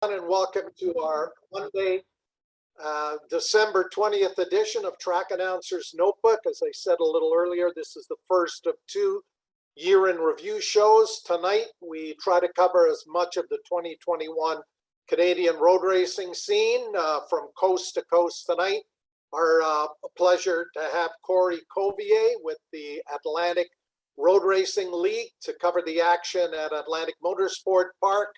And welcome to our Monday, December 20th edition of Track Announcer's Notebook. As I said a little earlier, this is the first of two year-in-review shows. Tonight, we try to cover as much of the 2021 Canadian road racing scene from coast to coast tonight. Our pleasure to have Corey Covier with the Atlantic Road Racing League to cover the action at Atlantic Motorsport Park.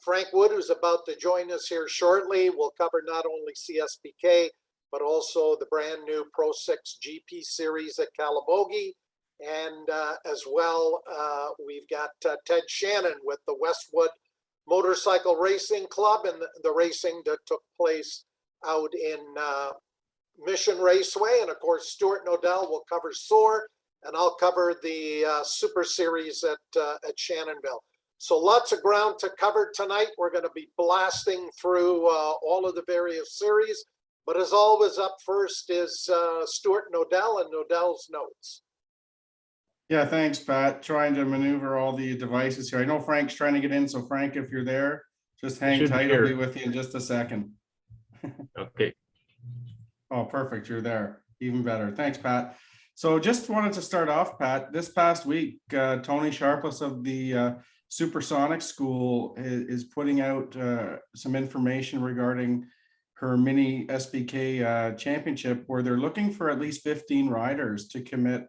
Frank Wood, who's about to join us here shortly, will cover not only CSBK, but also the brand new Pro 6 GP series at Calabogie. And as well, we've got Ted Shannon with the Westwood Motorcycle Racing Club and the racing that took place out in Mission Raceway. And of course, Stuart Nodell will cover SOAR, and I'll cover the Super Series at Shannonville. So lots of ground to cover tonight. We're going to be blasting through all of the various series. But as always, up first is Stuart Nodell and Nodell's notes. Yeah, thanks, Pat. Trying to maneuver all the devices here. I know Frank's trying to get in. So Frank, if you're there, just hang tight. I'll be with you in just a second. Okay. Oh, perfect. You're there. Even better. Thanks, Pat. So just wanted to start off, Pat. This past week, Tony Sharpless of the Supersonic School is putting out some information regarding her mini SBK championship, where they're looking for at least 15 riders to commit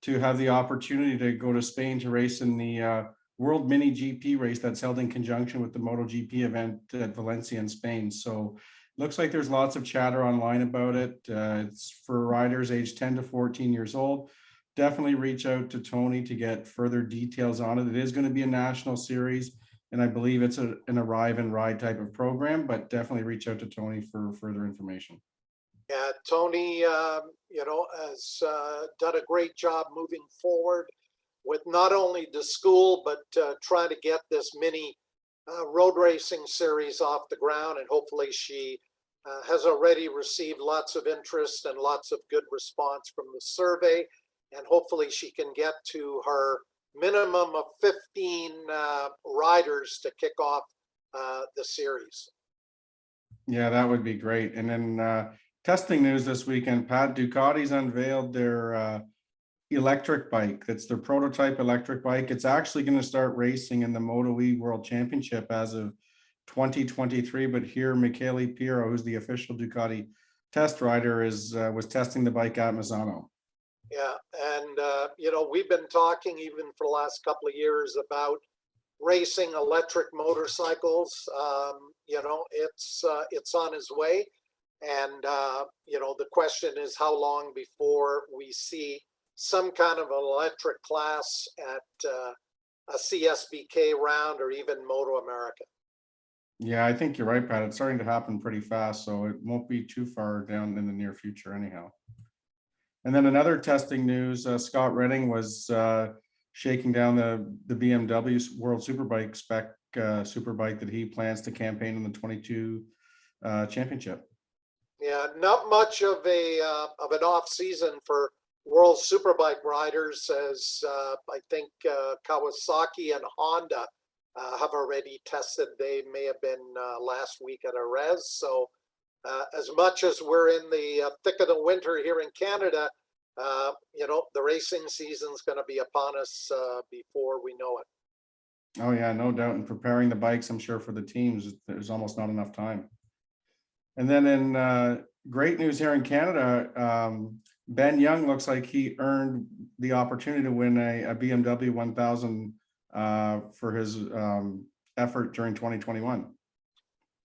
to have the opportunity to go to Spain to race in the World Mini GP race that's held in conjunction with the Moto GP event at Valencia in Spain. So looks like there's lots of chatter online about it. It's for riders aged 10 to 14 years old. Definitely reach out to Tony to get further details on it. It is going to be a national series, and I believe it's an arrive and ride type of program, but definitely reach out to Tony for further information. Yeah, Tony, has done a great job moving forward with not only the school, but trying to get this mini road racing series off the ground. And hopefully she has already received lots of interest and lots of good response from the survey. And hopefully she can get to her minimum of 15 riders to kick off the series. Yeah, that would be great. And then testing news this weekend, Pat, Ducati's unveiled their electric bike. That's their prototype electric bike. It's actually going to start racing in the Moto E World Championship as of 2023. But here, Michele Pirro, who's the official Ducati test rider, was testing the bike at Misano. Yeah, and we've been talking even for the last couple of years about racing electric motorcycles. It's on its way, and the question is how long before we see some kind of electric class at a CSBK round or even Moto America. Yeah, I think you're right, Pat. It's starting to happen pretty fast, so it won't be too far down in the near future anyhow. And then another testing news, Scott Redding was shaking down the BMW World Superbike spec Superbike that he plans to campaign in the 22 championship. Yeah, not much of an off season for World Superbike riders, as I think Kawasaki and Honda have already tested. They may have been last week at Jerez. So as much as we're in the thick of the winter here in Canada, the racing season's going to be upon us before we know it. Oh yeah, no doubt. And preparing the bikes, I'm sure for the teams, there's almost not enough time. And then in great news here in Canada, Ben Young looks like he earned the opportunity to win a BMW 1000 for his effort during 2021.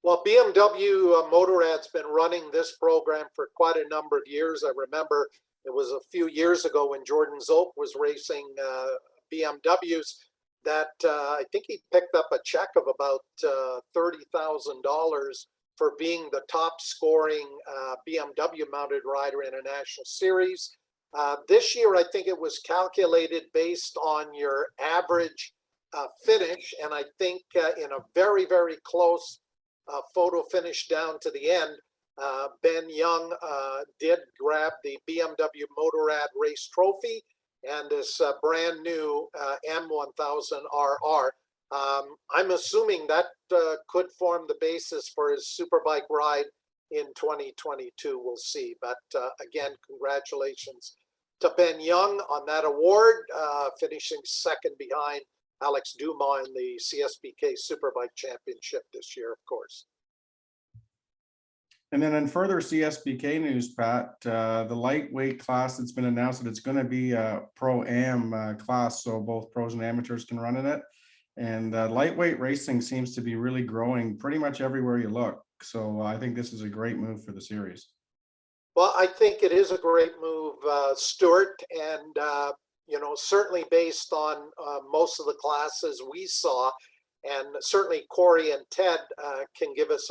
Well, BMW Motorrad's been running this program for quite a number of years. I remember it was a few years ago when Jordan Zolk was racing BMWs that I think he picked up a check of about $30,000 for being the top scoring BMW mounted rider in a national series. This year, I think it was calculated based on your average finish. And I think in a very, very close photo finish down to the end, Ben Young did grab the BMW Motorrad race trophy and this brand new M1000RR. I'm assuming that could form the basis for his Superbike ride in 2022. We'll see. But again, congratulations to Ben Young on that award, finishing second behind Alex Dumas in the CSBK Superbike Championship this year, of course. And then in further CSBK news, Pat, the lightweight class, it's been announced that it's going to be a pro-am class, so both pros and amateurs can run in it. And lightweight racing seems to be really growing pretty much everywhere you look. So I think this is a great move for the series. Well, I think it is a great move, Stuart, and certainly based on most of the classes we saw, and certainly Corey and Ted can give us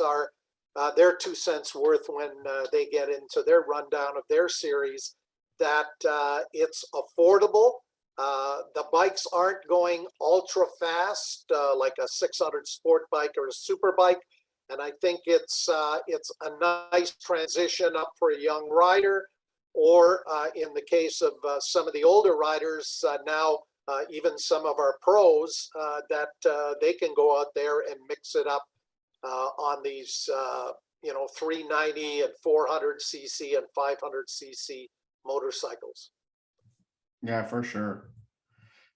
their 2 cents worth when they get into their rundown of their series, that it's affordable. The bikes aren't going ultra fast like a 600 sport bike or a super bike. And I think it's a nice transition up for a young rider, or in the case of some of the older riders now, even some of our pros, that they can go out there and mix it up on these 390 and 400 cc and 500 cc motorcycles. Yeah, for sure.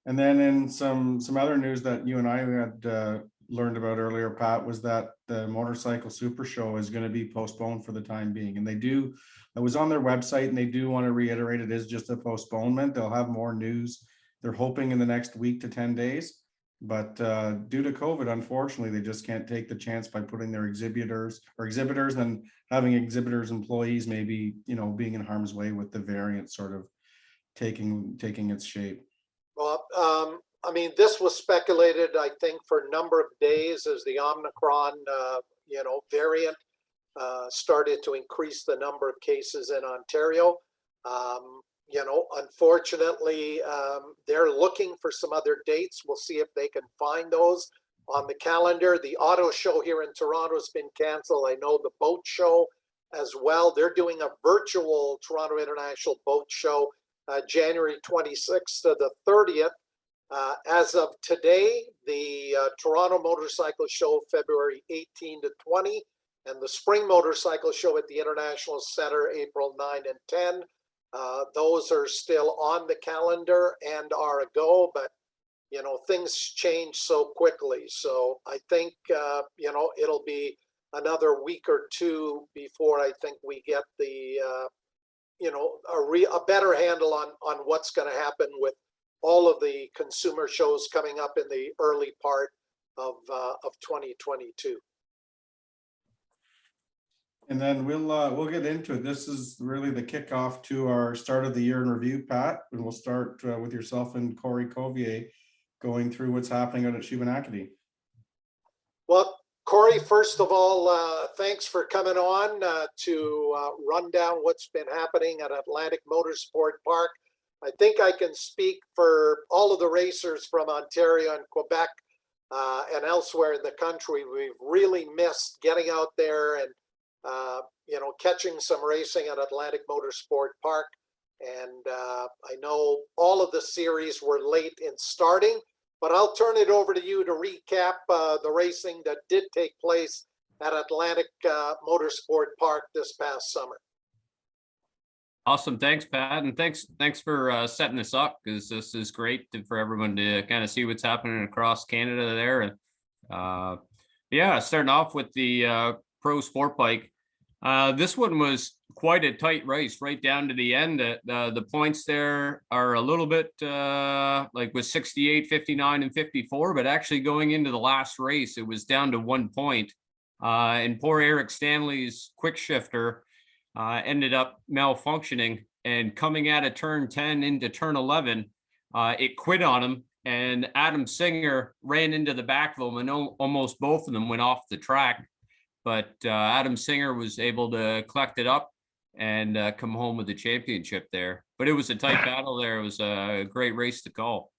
And then in some other news that you and I had learned about earlier, Pat, was that the Motorcycle Super Show is going to be postponed for the time being. And I was on their website, and they do want to reiterate it is just a postponement. They'll have more news, they're hoping, in the next week to 10 days. But due to COVID, unfortunately, they just can't take the chance by putting their exhibitors and having exhibitors' employees maybe, being in harm's way with the variant sort of taking its shape. Well, this was speculated, I think, for a number of days as the Omicron, variant started to increase the number of cases in Ontario. Unfortunately, they're looking for some other dates. We'll see if they can find those on the calendar. The auto show here in Toronto has been canceled. I know the boat show as well. They're doing a virtual Toronto International Boat Show, January 26th to the 30th. As of today, the Toronto Motorcycle Show, February 18 to 20, and the Spring Motorcycle Show at the International Center, April 9 and 10. Those are still on the calendar and are a go, but things change so quickly. So I think it'll be another week or two before I think we get the a better handle on what's going to happen with all of the consumer shows coming up in the early part of 2022. And then we'll get into it. This is really the kickoff to our start of the year in review, Pat. And we'll start with yourself and Corey Covier going through what's happening out at Shubenacadie. Well, Corey, first of all, thanks for coming on to run down what's been happening at Atlantic Motorsport Park. I think I can speak for all of the racers from Ontario and Quebec and elsewhere in the country. We've really missed getting out there and catching some racing at Atlantic Motorsport Park. And I know all of the series were late in starting, but I'll turn it over to you to recap the racing that did take place at Atlantic Motorsport Park this past summer. Awesome. Thanks, Pat. And thanks for setting this up, because this is great for everyone to kind of see what's happening across Canada there. And starting off with the pro sport bike. This one was quite a tight race right down to the end. The points there are a little bit like with 68, 59, and 54, but actually going into the last race, it was down to 1 point. And poor Eric Stanley's quick shifter ended up malfunctioning, and coming out of turn 10 into turn 11, it quit on him, and Adam Singer ran into the back of him, and almost both of them went off the track. But Adam Singer was able to collect it up and come home with the championship there. But it was a tight battle there. It was a great race to call.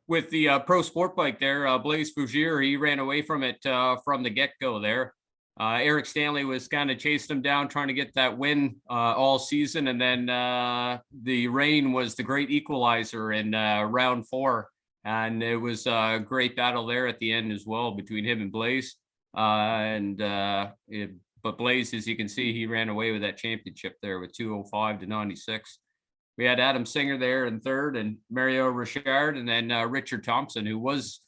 With the pro sport bike there, Blaise Fougere, he ran away from it from the get-go there. Eric Stanley was kind of chasing him down, trying to get that win all season. And then the rain was the great equalizer in round 4 and it was a great battle there at the end as well between him and Blaze. But Blaze, as you can see, he ran away with that championship there with 2:05 to 96. We had Adam Singer there in third, and Mario Richard, and then Richard Thompson, who was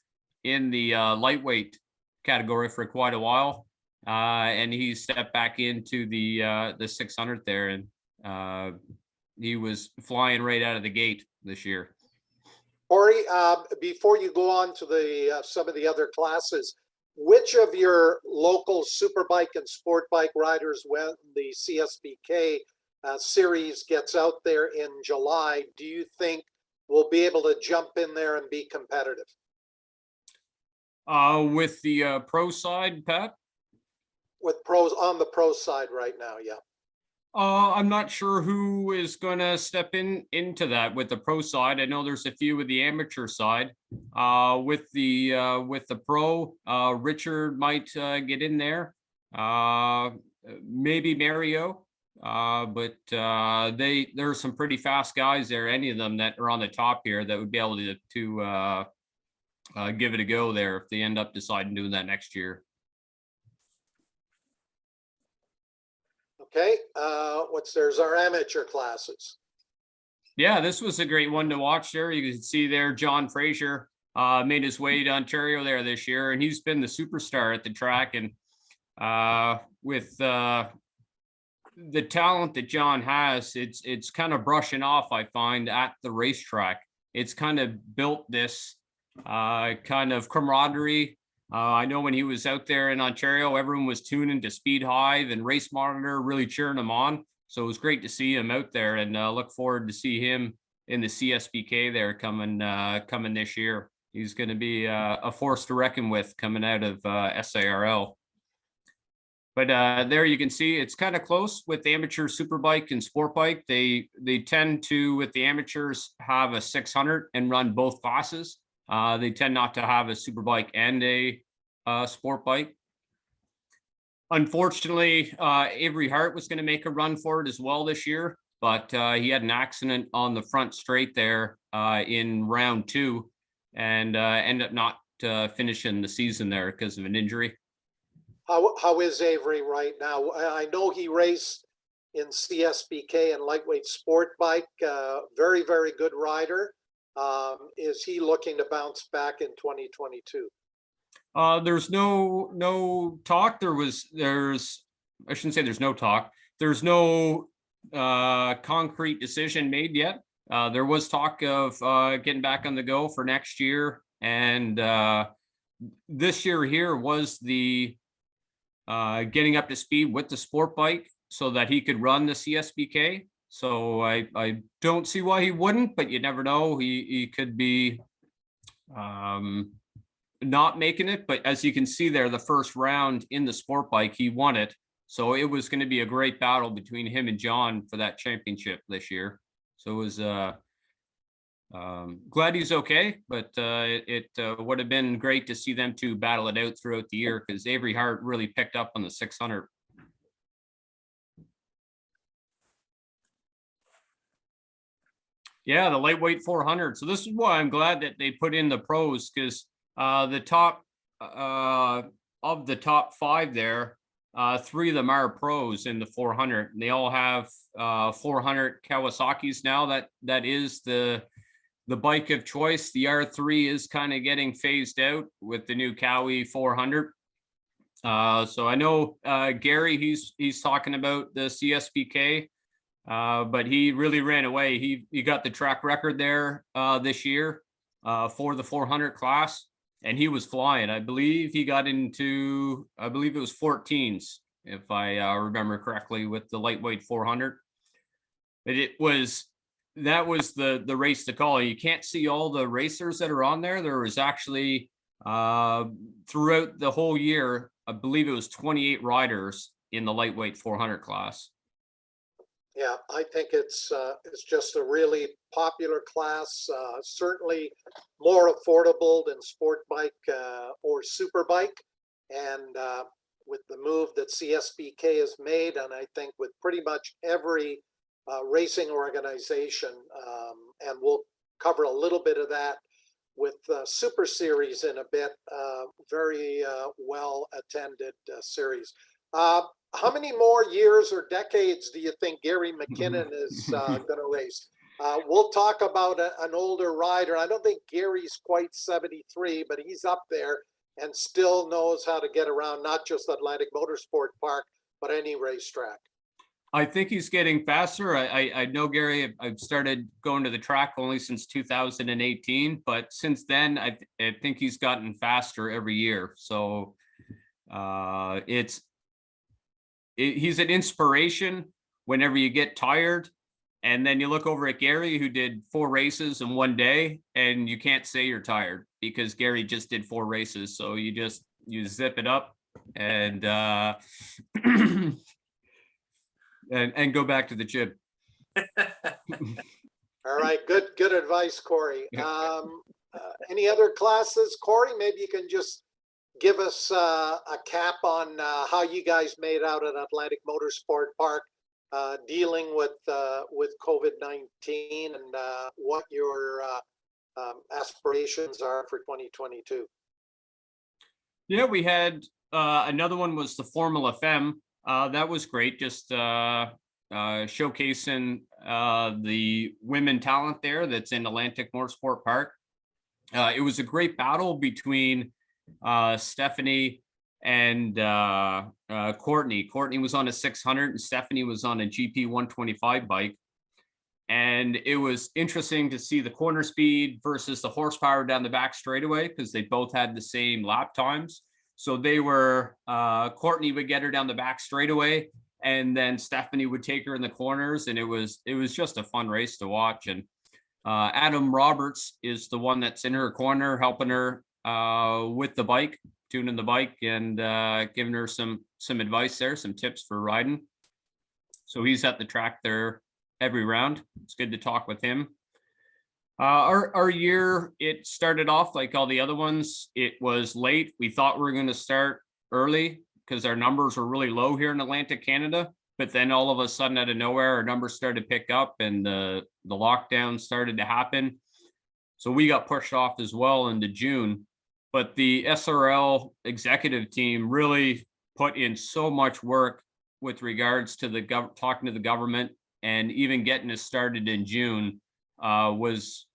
in the lightweight category for quite a while, and he stepped back into the 600 there, and he was flying right out of the gate this year. Corey, before you go on to the some of the other classes, which of your local Superbike and Sportbike riders, when the CSBK series gets out there in July, do you think will be able to jump in there and be competitive? With the pro side, Pat? With pros on the pro side right now, yeah. I'm not sure who is going to step into that with the pro side. I know there's a few with the amateur side. With the pro, Richard might get in there. Maybe Mario. But there's some pretty fast guys there. Any of them that are on the top here that would be able to give it a go there if they end up deciding doing that next year. Okay, there's our amateur classes. Yeah, this was a great one to watch there. You can see there, John Fraser made his way to Ontario there this year, and he's been the superstar at the track. And with the talent that John has, it's kind of brushing off, I find, at the racetrack. It's kind of built this kind of camaraderie. I know when he was out there in Ontario, everyone was tuning to Speed Hive and Race Monitor, really cheering him on. So it was great to see him out there, and look forward to see him in the CSBK there coming this year. He's going to be a force to reckon with coming out of SARL. But there you can see it's kind of close with the amateur Superbike and Sportbike. They tend to, with the amateurs, have a 600 and run both classes. They tend not to have a Superbike and a Sportbike. Unfortunately, Avery Hart was going to make a run for it as well this year, but he had an accident on the front straight there in round 2, and ended up not finishing the season there because of an injury. How is Avery right now? I know he raced in CSBK and lightweight Sportbike. Very, very good rider. Is he looking to bounce back in 2022? There's no talk. I shouldn't say there's no talk. There's no concrete decision made yet. There was talk of getting back on the go for next year, and this year here was the getting up to speed with the sport bike so that he could run the CSBK. So I don't see why he wouldn't, but you never know. He could be not making it. But as you can see there, the first round in the sport bike, he won it. So it was going to be a great battle between him and John for that championship this year. So it was glad he's okay, but it would have been great to see them two battle it out throughout the year, because Avery Hart really picked up on the 600. Yeah, the lightweight 400. So this is why I'm glad that they put in the pros, because the top of the top 5 there, 3 of them are pros in the 400. And they all have 400 Kawasaki's now. That is the bike of choice. The R3 is kind of getting phased out with the new Cowie 400. So I know Gary, he's talking about the CSBK, but he really ran away. He got the track record there this year for the 400 class, and he was flying. I believe he got into, I believe it was 14s, if I remember correctly, with the lightweight 400. But that was the race to call. You can't see all the racers that are on there. There was actually throughout the whole year, I believe it was 28 riders in the lightweight 400 class. Yeah, I think it's just a really popular class. Certainly more affordable than sport bike or superbike, and with the move that CSBK has made, and I think with pretty much every racing organization, and we'll cover a little bit of that Super Series in a bit. Very well attended series. How many more years or decades do you think Gary McKinnon is going to race? We'll talk about an older rider. I don't think Gary's quite 73, but he's up there and still knows how to get around not just Atlantic Motorsport Park, but any racetrack. I think he's getting faster. I know Gary, I've started going to the track only since 2018, but since then, I think he's gotten faster every year. So he's an inspiration whenever you get tired. And then you look over at Gary, who did 4 races in one day, and you can't say you're tired because Gary just did 4 races. So you zip it up and and go back to the gym. All right, good advice, Corey. Any other classes, Corey? Maybe you can just give us a cap on how you guys made out at Atlantic Motorsport Park, dealing with COVID-19, and what your aspirations are for 2022. Yeah, we had another one was the Formula FM. That was great, just showcasing the women talent there that's in Atlantic Motorsport Park. It was a great battle between Stephanie and Courtney. Courtney was on a 600 and Stephanie was on a GP 125 bike. And it was interesting to see the corner speed versus the horsepower down the back straightaway because they both had the same lap times. So they were, Courtney would get her down the back straightaway, and then Stephanie would take her in the corners, and it was just a fun race to watch. And Adam Roberts is the one that's in her corner, helping her with the bike, tuning the bike, and giving her some advice there, some tips for riding. So he's at the track there every round. It's good to talk with him. Our year, it started off like all the other ones. It was late. We thought we were going to start early because our numbers were really low here in Atlantic Canada. But then all of a sudden, out of nowhere, our numbers started to pick up and the lockdown started to happen. So we got pushed off as well into June. But the SRL executive team really put in so much work with regards to talking to the government, and even getting us started in June was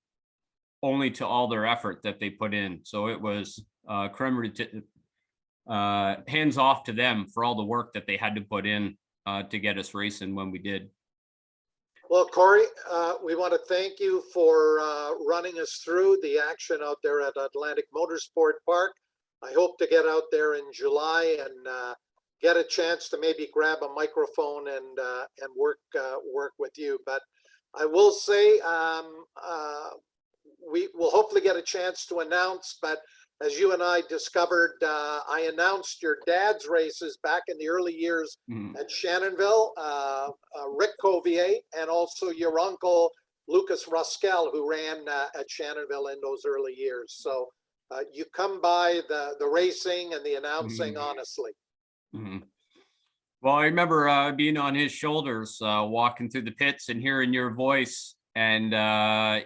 only to all their effort that they put in. So it was hands off to them for all the work that they had to put in to get us racing when we did. Well, Corey, we want to thank you for running us through the action out there at Atlantic Motorsport Park. I hope to get out there in July and get a chance to maybe grab a microphone and work with you. But I will say we will hopefully get a chance to announce, but as you and I discovered, I announced your dad's races back in the early years at Shannonville, Rick Covier, and also your uncle, Lucas Ruskell, who ran at Shannonville in those early years. So you come by the racing and the announcing honestly. Well, I remember being on his shoulders, walking through the pits and hearing your voice, and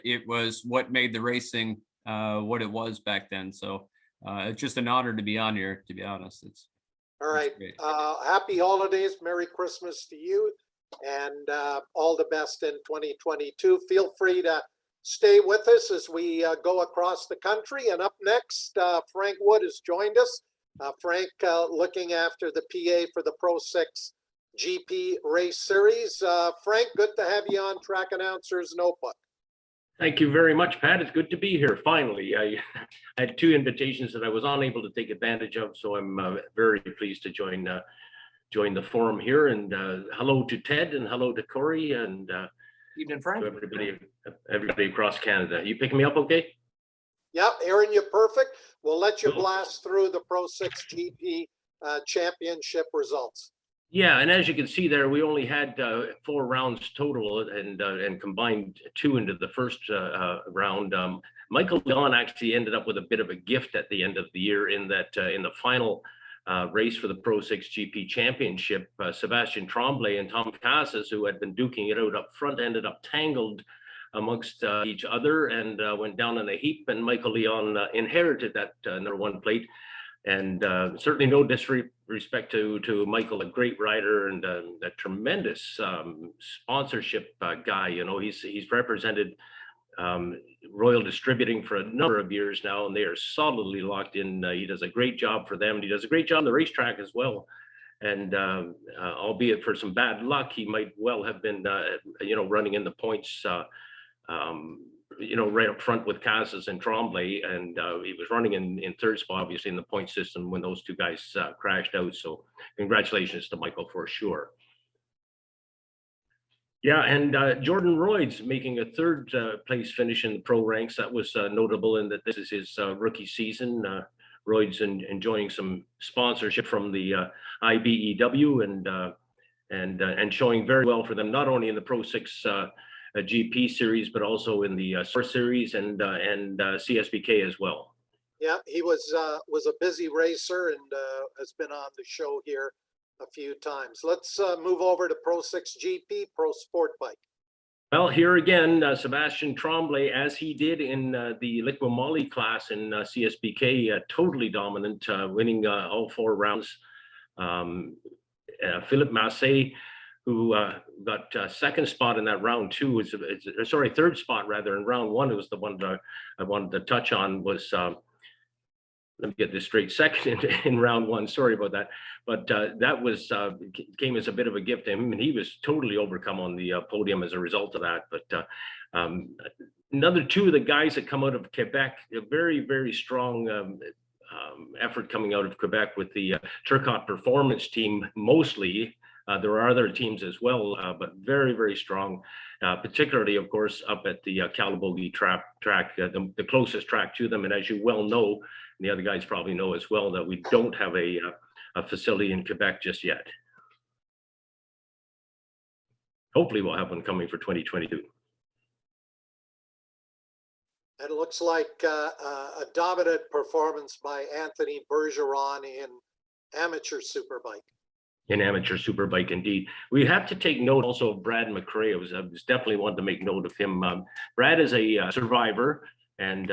it was what made the racing what it was back then. So it's just an honor to be on here, to be honest. It's all right. Happy holidays, Merry Christmas to you, and all the best in 2022. Feel free to stay with us as we go across the country. And up next, Frank Wood has joined us. Frank looking after the PA for the Pro 6 GP race series. Frank, good to have you on Track Announcers Notebook. Thank you very much, Pat. It's good to be here. Finally, I had 2 invitations that I was unable to take advantage of, so I'm very pleased to join the forum here. And hello to Ted, and hello to Corey, and evening, Frank. To everybody across Canada. You picking me up okay? Yep, Aaron, you're perfect. We'll let you blast through the Pro 6 GP championship results. Yeah, and as you can see there, we only had 4 rounds total, and combined 2 into the first round. Michael Don actually ended up with a bit of a gift at the end of the year, in that in the final race for the Pro 6 GP championship, Sebastian Trombley and Tom Casas, who had been duking it out up front, ended up tangled amongst each other and went down in a heap, and Michael Leon inherited that number 1 plate. And certainly no disrespect to Michael, a great rider and a tremendous sponsorship guy. You know, he's represented Royal Distributing for a number of years now, and they are solidly locked in. He does a great job for them. He does a great job on the racetrack as well. And albeit for some bad luck, he might well have been, you know, running in the points, you know, right up front with Casas and Trombley, and he was running in third spot, obviously, in the point system when those two guys crashed out. So congratulations to Michael for sure. Yeah, and Jordan Royds making a third place finish in the pro ranks. That was notable in that this is his rookie season. Royds enjoying some sponsorship from the IBEW and showing very well for them, not only in the Pro 6 GP series, but also in the Sport Series and CSBK as well. Yeah, he was a busy racer and has been on the show here a few times. Let's move over to Pro 6 GP, Pro Sport Bike. Well, here again, Sebastian Trombley, as he did in the Liqui class in CSBK, totally dominant, winning all 4 rounds. Philippe Massé, who got second spot in that round 2, sorry, third spot rather in round 1. It was the one that I wanted to touch on was, let me get this straight, second in round 1, sorry about that. But that was came as a bit of a gift to him, and he was totally overcome on the podium as a result of that. But another 2 of the guys that come out of Quebec, a very, very strong effort coming out of Quebec with the Turcotte Performance team mostly. There are other teams as well, but very, very strong, particularly, of course, up at the Calabogie track, the closest track to them. And as you well know, and the other guys probably know as well, that we don't have a facility in Quebec just yet. Hopefully we'll have one coming for 2022. And it looks like a dominant performance by Anthony Bergeron in amateur superbike. In amateur superbike, indeed. We have to take note also of Brad Mcrae. I was definitely wanted to make note of him. Brad is a survivor and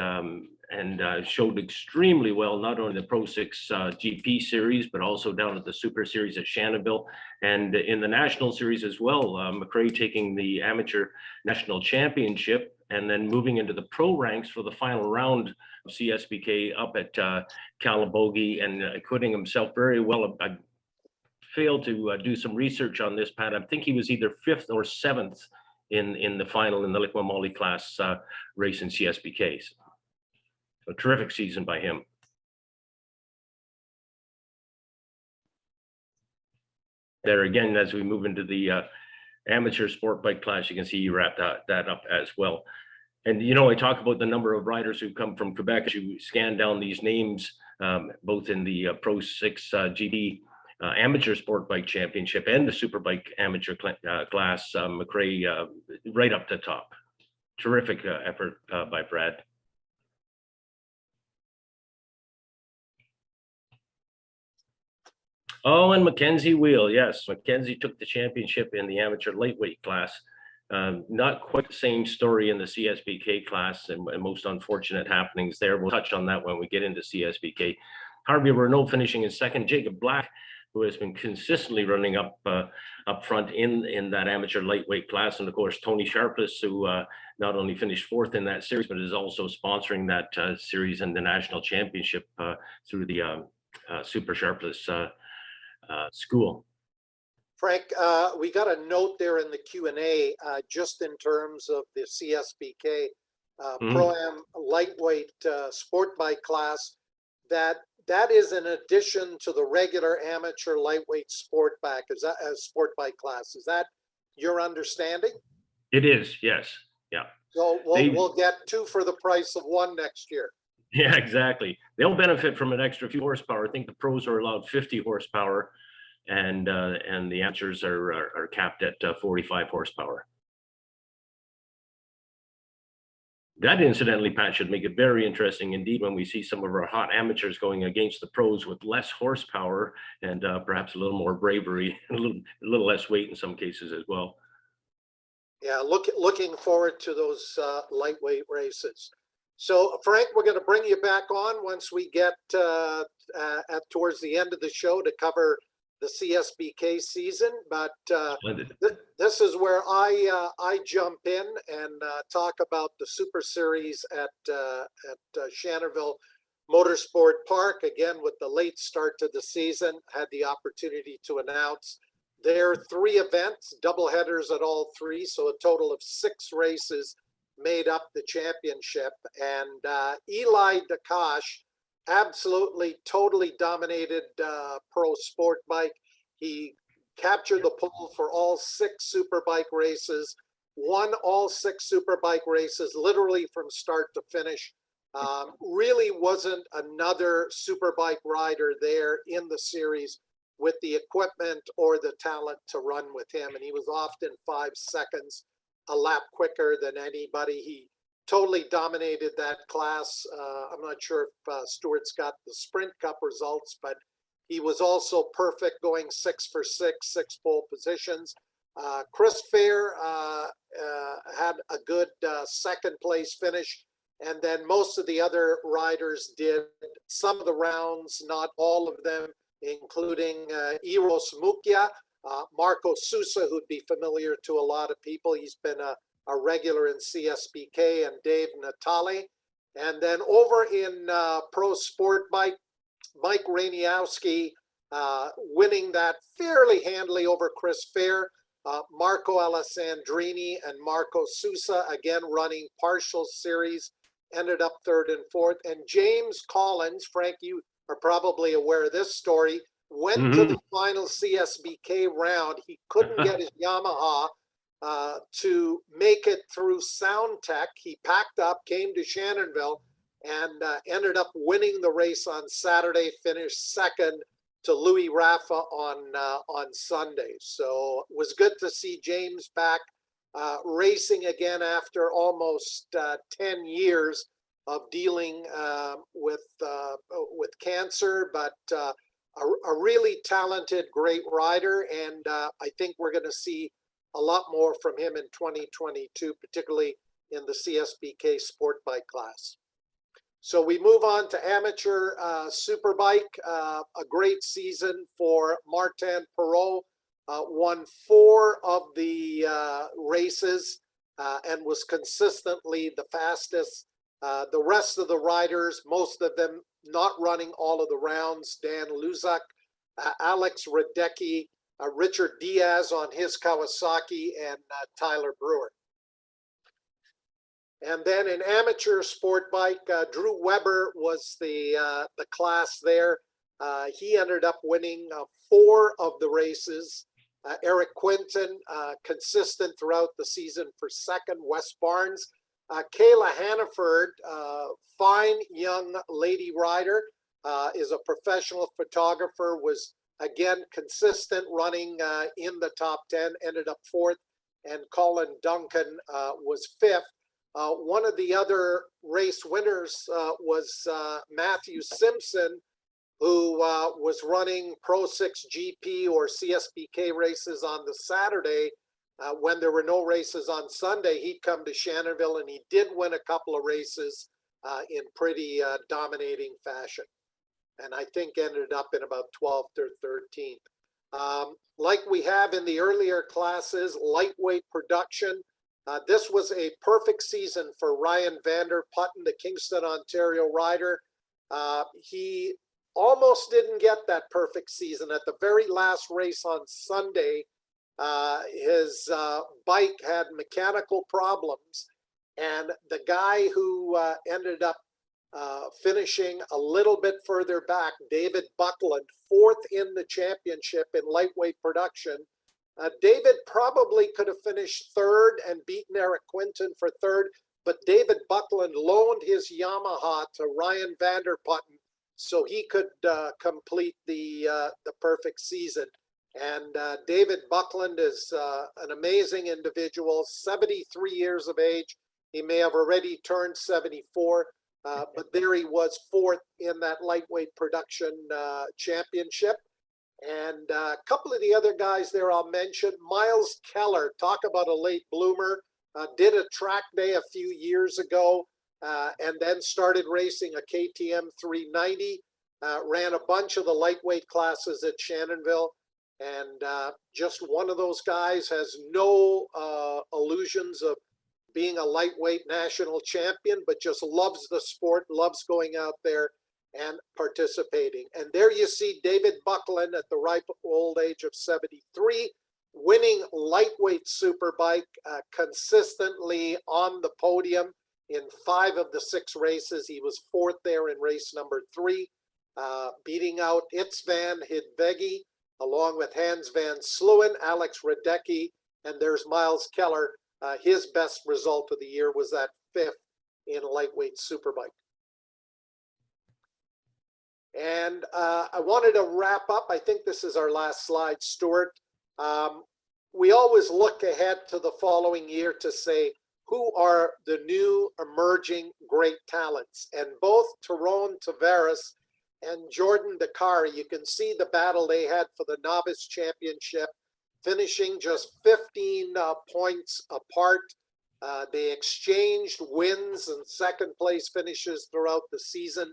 showed extremely well, not only the Pro 6 GP series, but also down at the Super Series at Shannonville and in the National Series as well. Mcrae taking the Amateur National Championship and then moving into the pro ranks for the final round of CSBK up at Calabogie and acquitting himself very well. I failed to do some research on this, Pat. I think he was either 5th or 7th in the final in the Liqui class race in CSBK. So a terrific season by him. There again, as we move into the amateur sport bike class, you can see you wrap that up as well. And, you know, I talk about the number of riders who come from Quebec. As you scan down these names, both in the Pro 6 GP Amateur Sport Bike Championship and the Superbike Amateur class, Mcrae right up the top. Terrific effort by Brad. Oh, and Mackenzie Wheel, yes, Mackenzie took the championship in the amateur lightweight class. Not quite the same story in the CSBK class, and most unfortunate happenings there. We'll touch on that when we get into CSBK. Harvey Renault finishing in second. Jacob Black, who has been consistently running up front in that amateur lightweight class, and of course Tony Sharpless, who not only finished 4th in that series, but is also sponsoring that series and the national championship through the Super Sharpless school. Frank, we got a note there in the Q&A just in terms of the CSBK Pro-Am lightweight sport bike class, that is in addition to the regular amateur lightweight sport bike class. Is that your understanding? It is, yes. Yeah. So we'll get 2 for the price of 1 next year. Yeah, exactly. They'll benefit from an extra few horsepower. I think the pros are allowed 50 horsepower, and the amateurs are capped at 45 horsepower. That incidentally, Pat, should make it very interesting indeed when we see some of our hot amateurs going against the pros with less horsepower and perhaps a little more bravery, a little less weight in some cases as well. Yeah, looking forward to those lightweight races. So Frank, we're going to bring you back on once we get towards the end of the show to cover the CSBK season. But this is where I jump in and talk about the Super Series at Shannonville Motorsport Park. Again, with the late start to the season, had the opportunity to announce there are 3 events, double headers at all 3, so a total of 6 races made up the championship. And Eli Dakash absolutely, totally dominated pro sport bike. He captured the pole for all 6 Superbike races, won all 6 Superbike races, literally from start to finish. Really wasn't another Superbike rider there in the series with the equipment or the talent to run with him. And he was often 5 seconds a lap quicker than anybody. He totally dominated that class. I'm not sure if Stewart's got the Sprint Cup results, but he was also perfect, going 6 for 6, 6 pole positions. Chris Fair had a good second place finish. And then most of the other riders did some of the rounds, not all of them, including Eros Mukia, Marco Sousa, who'd be familiar to a lot of people. He's been a regular in CSBK, and Dave Natale. And then over in Pro Sport Bike, Mike Raniowski winning that fairly handily over Chris Fair. Marco Alessandrini and Marco Sousa, again, running partial series, ended up 3rd and 4th. And James Collins, Frank, you are probably aware of this story, went to the final CSBK round. He couldn't get his Yamaha to make it through Sound Tech. He packed up, came to Shannonville, and ended up winning the race on Saturday, finished 2nd to Louis Raffa on Sunday. So it was good to see James back racing again after almost 10 years of dealing with cancer, but a really talented, great rider. And I think we're going to see a lot more from him in 2022, particularly in the CSBK Sportbike class. So we move on to amateur Superbike. A great season for Martin Perot. Won 4 of the races and was consistently the fastest. The rest of the riders, most of them not running all of the rounds, Dan Luzak, Alex Radecki, Richard Diaz on his Kawasaki, and Tyler Brewer. And then in amateur sport bike, Drew Weber was the class there. He ended up winning 4 of the races. Eric Quinton, consistent throughout the season for 2nd. Wes Barnes. Kayla Hannaford, fine young lady rider, is a professional photographer, was again consistent, running in the top 10, ended up 4th. And Colin Duncan was 5th. One of the other race winners was Matthew Simpson, who was running Pro 6 GP or CSBK races on the Saturday. When there were no races on Sunday, he'd come to Shannonville, and he did win a couple of races in pretty dominating fashion. And I think ended up in about 12th or 13th. Like we have in the earlier classes, lightweight production. This was a perfect season for Ryan Vander, Puttn, the Kingston, Ontario rider. He almost didn't get that perfect season. At the very last race on Sunday, his bike had mechanical problems, and the guy who ended up finishing a little bit further back, David Buckland, 4th in the championship in lightweight production. David probably could have finished 3rd and beaten Eric Quinton for 3rd, but David Buckland loaned his Yamaha to Ryan Vander Puttn so he could complete the perfect season. And David Buckland is an amazing individual, 73 years of age. He may have already turned 74, but there he was 4th in that lightweight production championship. And a couple of the other guys there I'll mention. Miles Keller, talk about a late bloomer, did a track day a few years ago and then started racing a KTM 390, ran a bunch of the lightweight classes at Shannonville. And just one of those guys, has no illusions of being a lightweight national champion, but just loves the sport, loves going out there and participating. And there you see David Buckland at the ripe old age of 73, winning lightweight superbike, consistently on the podium in 5 of the 6 races. He was 4th there in race number 3, beating out Itzvan Hidvegi, along with Hans van Sluwen, Alex Radecki, and there's Miles Keller. His best result of the year was that 5th in lightweight superbike. And I wanted to wrap up. I think this is our last slide, Stuart. We always look ahead to the following year to say, who are the new emerging great talents? And both Tyrone Tavares and Jordan Dakari, you can see the battle they had for the novice championship, finishing just 15 points apart. They exchanged wins and second place finishes throughout the season.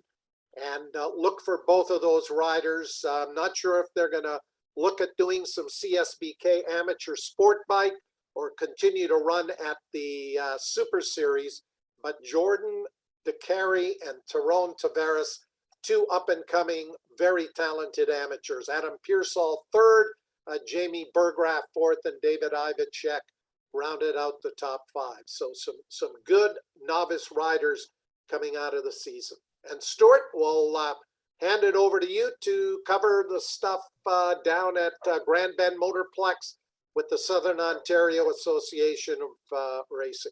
And look for both of those riders. I'm not sure if they're going to look at doing some CSBK amateur sport bike or continue to run at the Super Series. But Jordan Dakari and Tyrone Tavares, 2 up-and-coming, very talented amateurs. Adam Pearsall 3rd, Jamie Burgraff 4th, and David Ivanchek rounded out the top 5. So some good novice riders coming out of the season. And Stuart, we'll hand it over to you to cover the stuff down at Grand Bend Motorplex with the Southern Ontario Association of Racing.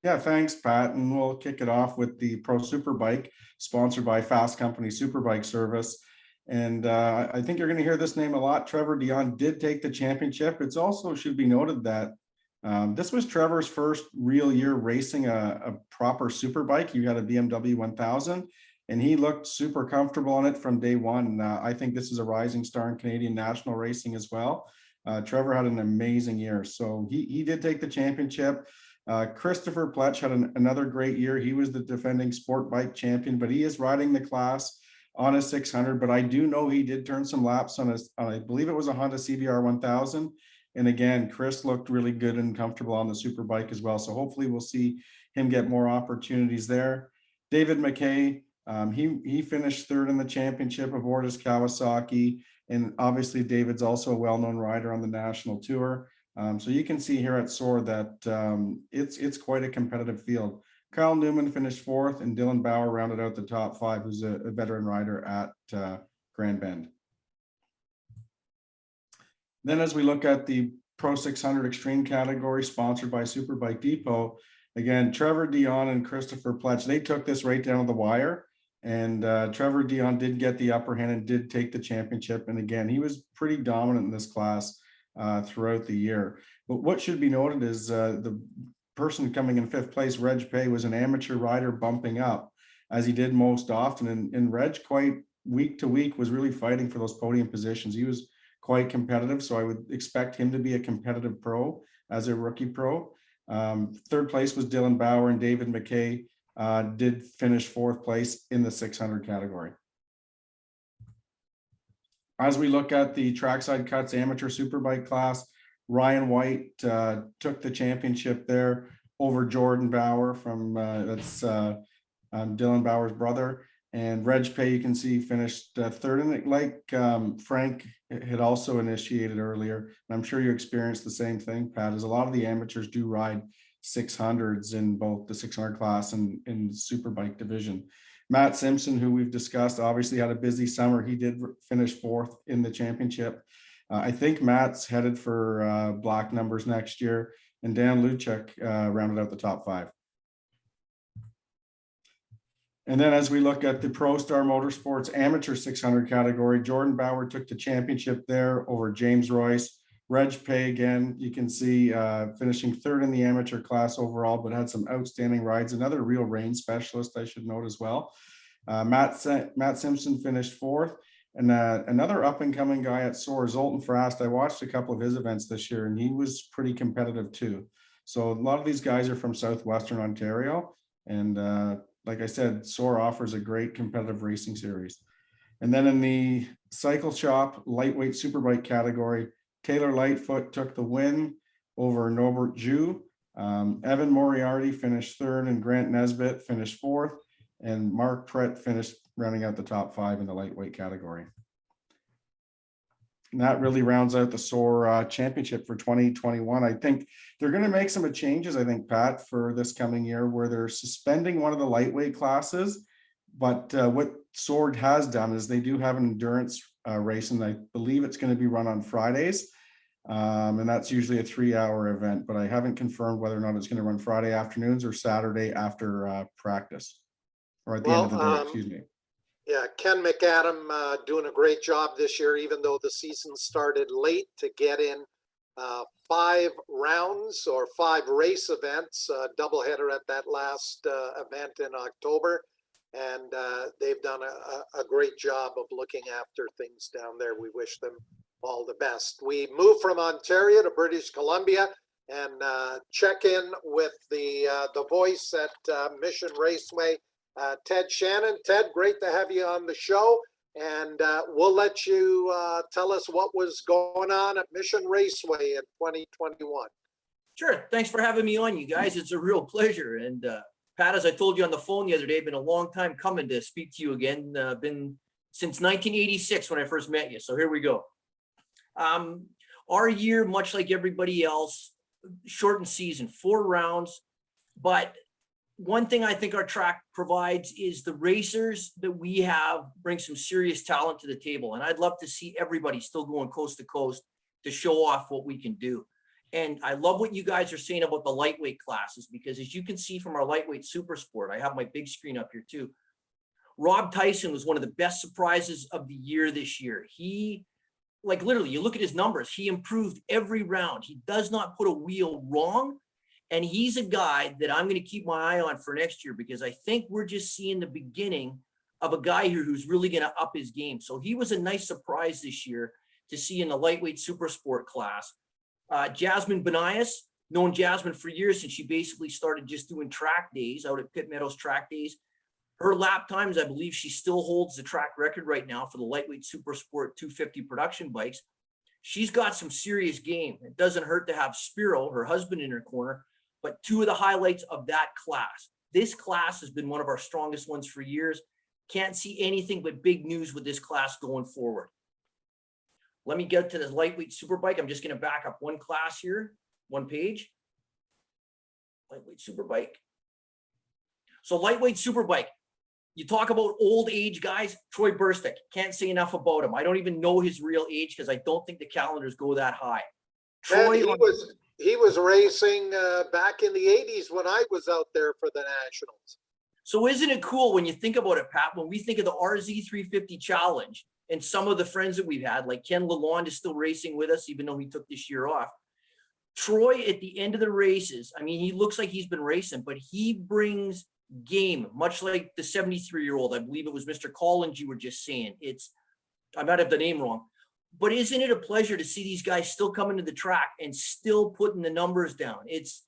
Yeah, thanks, Pat. And we'll kick it off with the Pro Superbike, sponsored by Fast Company Superbike Service. And I think you're going to hear this name a lot. Trevor Dion did take the championship. It's also should be noted that this was Trevor's first real year racing a proper superbike. He had a BMW 1000, and he looked super comfortable on it from day one. I think this is a rising star in Canadian national racing as well. Trevor had an amazing year, so he did take the championship. Christopher Pletch had another great year. He was the defending sport bike champion, but he is riding the class on a 600. But I do know he did turn some laps on I believe it was a Honda CBR 1000. And again, Chris looked really good and comfortable on the superbike as well. So hopefully we'll see him get more opportunities there. David Mckay, he finished 3rd in the championship of Ortis Kawasaki. And obviously David's also a well-known rider on the national tour. So you can see here at SOAR that it's quite a competitive field. Kyle Newman finished 4th, and Dylan Bauer rounded out the top 5, who's a veteran rider at Grand Bend. Then as we look at the Pro 600 Extreme category, sponsored by Superbike Depot, again, Trevor Dion and Christopher Pletch, they took this right down to the wire. And Trevor Dion did get the upper hand and did take the championship. And again, he was pretty dominant in this class throughout the year. But what should be noted is the person coming in 5th place, Reg Pay, was an amateur rider bumping up, as he did most often. And Reg, quite week to week, was really fighting for those podium positions. He was quite competitive, so I would expect him to be a competitive pro as a rookie pro. 3rd place was Dylan Bauer, and David Mckay did finish 4th place in the 600 category. As we look at the Trackside Cuts amateur superbike class, Ryan White took the championship there over Jordan Bauer from that's Dylan Bauer's brother. And Reg Pay, you can see, finished 3rd in it, like Frank had also initiated earlier. And I'm sure you experienced the same thing, Pat, as a lot of the amateurs do ride 600s in both the 600 class and in Superbike division. Matt Simpson, who we've discussed, obviously had a busy summer. He did finish 4th in the championship. I think Matt's headed for black numbers next year. And Dan Luchek rounded out the top 5. And then as we look at the Pro Star Motorsports amateur 600 category, Jordan Bauer took the championship there over James Royce. Reg Pay, again, you can see finishing 3rd in the amateur class overall, but had some outstanding rides. Another real rain specialist, I should note as well. Matt Simpson finished 4th. And another up and coming guy at SOAR, Zoltan Frast, I watched a couple of his events this year and he was pretty competitive too. So a lot of these guys are from Southwestern Ontario. And like I said, SOAR offers a great competitive racing series. And then in the cycle shop lightweight superbike category, Taylor Lightfoot took the win over Norbert Jew. Evan Moriarty finished third and Grant Nesbitt finished fourth. And Mark Pritt finished rounding out the top 5 in the lightweight category. And that really rounds out the SOAR championship for 2021. I think they're going to make some changes, I think, Pat, for this coming year, where they're suspending one of the lightweight classes. But what SOAR has done is they do have an endurance race, and I believe it's going to be run on Fridays. And that's usually a 3-hour event, but I haven't confirmed whether or not it's going to run Friday afternoons or Saturday after practice, or at the end of the day, excuse me. Yeah, Ken McAdam doing a great job this year, even though the season started late, to get in 5 rounds or 5 race events, doubleheader at that last event in October. And they've done a great job of looking after things down there. We wish them all the best. We move from Ontario to British Columbia and check in with the voice at Mission Raceway, Ted Shannon. Ted, great to have you on the show, and we'll let you tell us what was going on at Mission Raceway in 2021. Sure. Thanks for having me on, you guys. It's a real pleasure. And Pat, as I told you on the phone the other day, been a long time coming to speak to you again. Been since 1986 when I first met you. So here we go. Our year, much like everybody else, shortened season, 4 rounds, but one thing I think our track provides is the racers that we have bring some serious talent to the table. And I'd love to see everybody still going coast to coast to show off what we can do. And I love what you guys are saying about the lightweight classes, because as you can see from our lightweight super sport, I have my big screen up here too. Rob Tyson was one of the best surprises of the year this year. He, like literally, you look at his numbers, he improved every round. He does not put a wheel wrong. And he's a guy that I'm going to keep my eye on for next year, because I think we're just seeing the beginning of a guy here who's really going to up his game. So he was a nice surprise this year to see in the lightweight super sport class. Jasmine Benias, known Jasmine for years since she basically started just doing track days out at Pitt Meadows track days. Her lap times, I believe she still holds the track record right now for the lightweight super sport 250 production bikes. She's got some serious game. It doesn't hurt to have Spiro, her husband, in her corner. But 2 of the highlights of that class. This class has been one of our strongest ones for years. Can't see anything but big news with this class going forward. Let me get to this lightweight superbike. I'm just going to back up one class here, one page. Lightweight superbike. So lightweight superbike. You talk about old age guys, Troy Burstick. Can't say enough about him. I don't even know his real age because I don't think the calendars go that high. Troy, he was racing back in the 80s when I was out there for the Nationals. So isn't it cool when you think about it, Pat, when we think of the RZ350 Challenge and some of the friends that we've had, like Ken Lalonde is still racing with us, even though he took this year off. Troy, at the end of the races, I mean, he looks like he's been racing, but he brings game, much like the 73-year-old. I believe it was Mr. Collins you were just saying. I might have the name wrong. But isn't it a pleasure to see these guys still coming to the track and still putting the numbers down? It's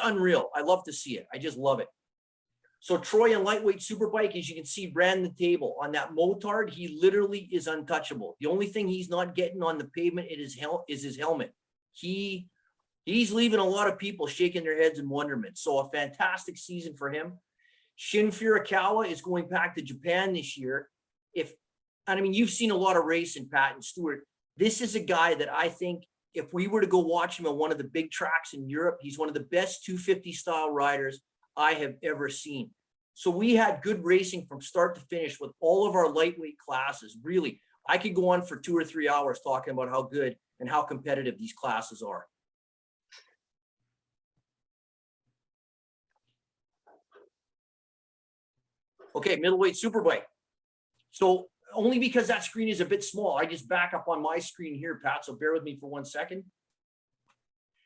unreal. I love to see it. I just love it. So Troy in lightweight superbike, as you can see, ran the table. On that motard, he literally is untouchable. The only thing he's not getting on the pavement is his helmet. He's leaving a lot of people shaking their heads in wonderment. So a fantastic season for him. Shin Furukawa is going back to Japan this year. I mean, you've seen a lot of racing, Pat and Stuart. This is a guy that I think if we were to go watch him on one of the big tracks in Europe, he's one of the best 250 style riders I have ever seen. So we had good racing from start to finish with all of our lightweight classes. Really, I could go on for 2 or 3 hours talking about how good and how competitive these classes are. Okay, middleweight superbike. So only because that screen is a bit small, I just back up on my screen here, Pat, so bear with me for 1 second.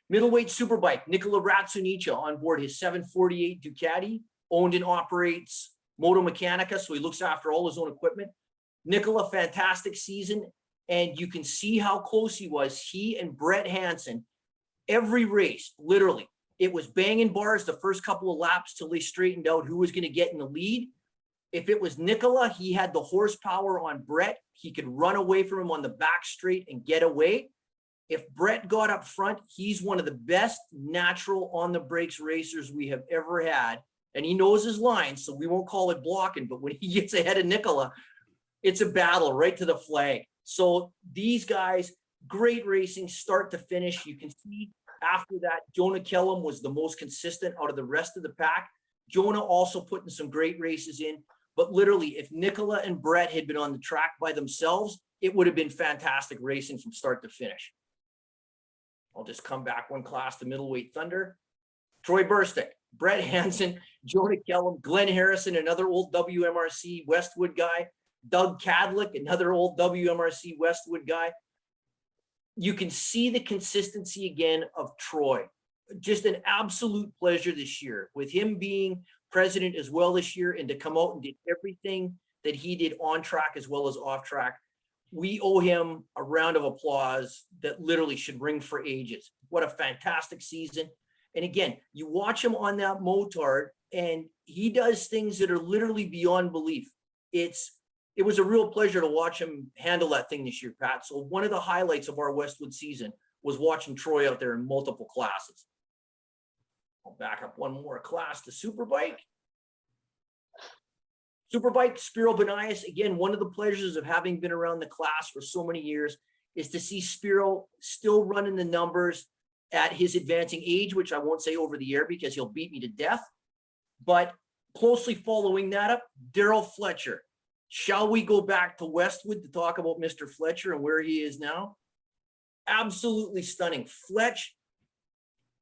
Middleweight superbike, Nicola Ratzunicha on board his 748 Ducati, owned and operates Moto Mechanica, so he looks after all his own equipment. Nicola, fantastic season. And you can see how close he was. He and Brett Hansen, every race, literally, it was banging bars the first couple of laps till they straightened out who was going to get in the lead. If it was Nicola, he had the horsepower on Brett. He could run away from him on the back straight and get away. If Brett got up front, he's one of the best natural on the brakes racers we have ever had. And he knows his lines, so we won't call it blocking. But when he gets ahead of Nicola, it's a battle right to the flag. So these guys, great racing, start to finish. You can see after that, Jonah Kellum was the most consistent out of the rest of the pack. Jonah also putting some great races in. But literally, if Nicola and Brett had been on the track by themselves, it would have been fantastic racing from start to finish. I'll just come back one class to middleweight Thunder. Troy Burstick, Brett Hansen, Jonah Kellum, Glenn Harrison, another old WMRC Westwood guy, Doug Cadlick, another old WMRC Westwood guy. You can see the consistency again of Troy. Just an absolute pleasure this year with him being president as well this year, and to come out and did everything that he did on track as well as off track. We owe him a round of applause that literally should ring for ages. What a fantastic season. And again, you watch him on that motard and he does things that are literally beyond belief. It was a real pleasure to watch him handle that thing this year, Pat. So one of the highlights of our Westwood season was watching Troy out there in multiple classes. I'll back up one more class to Superbike. Superbike, Spiro Benias, again, one of the pleasures of having been around the class for so many years is to see Spiro still running the numbers at his advancing age, which I won't say over the air because he'll beat me to death. But closely following that up, Daryl Fletcher. Shall we go back to Westwood to talk about Mr. Fletcher and where he is now? Absolutely stunning. Pletch,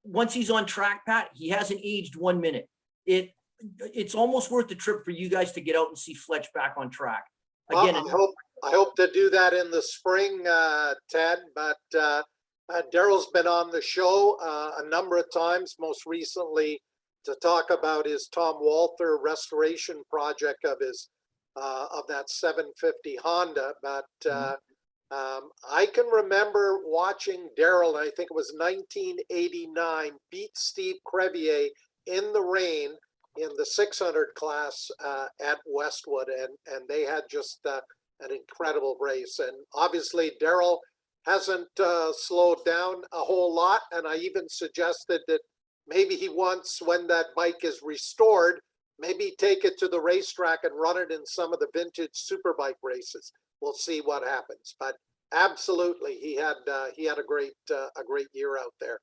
once he's on track, Pat, he hasn't aged 1 minute. It's almost worth the trip for you guys to get out and see Pletch back on track. Again, I hope to do that in the spring, Ted, but Daryl's been on the show a number of times, most recently to talk about his Tom Walther restoration project of his of that 750 Honda. But I can remember watching Daryl, I think it was 1989, beat Steve Crevier in the rain in the 600 class at Westwood, and they had just an incredible race. And obviously Daryl hasn't slowed down a whole lot, and I even suggested that maybe he wants, when that bike is restored, maybe take it to the racetrack and run it in some of the vintage Superbike races. We'll see what happens, but absolutely, he had a great year out there.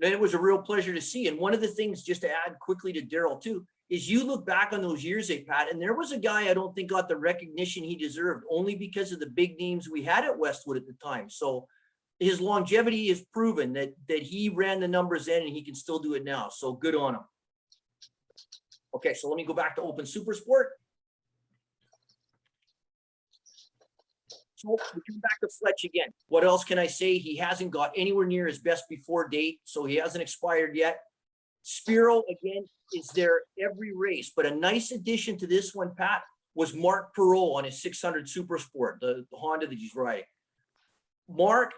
And it was a real pleasure to see. And one of the things, just to add quickly to Daryl too, is you look back on those years, Pat, and there was a guy I don't think got the recognition he deserved, only because of the big names we had at Westwood at the time. So his longevity is proven that he ran the numbers then, and he can still do it now. So good on him. Okay, so let me go back to Open Super Sport. So we come back to Pletch again. What else can I say? He hasn't got anywhere near his best before date, so he hasn't expired yet. Spiro, again, is there every race, but a nice addition to this one, Pat, was Mark Perot on his 600 Super Sport, the Honda that he's riding. Mark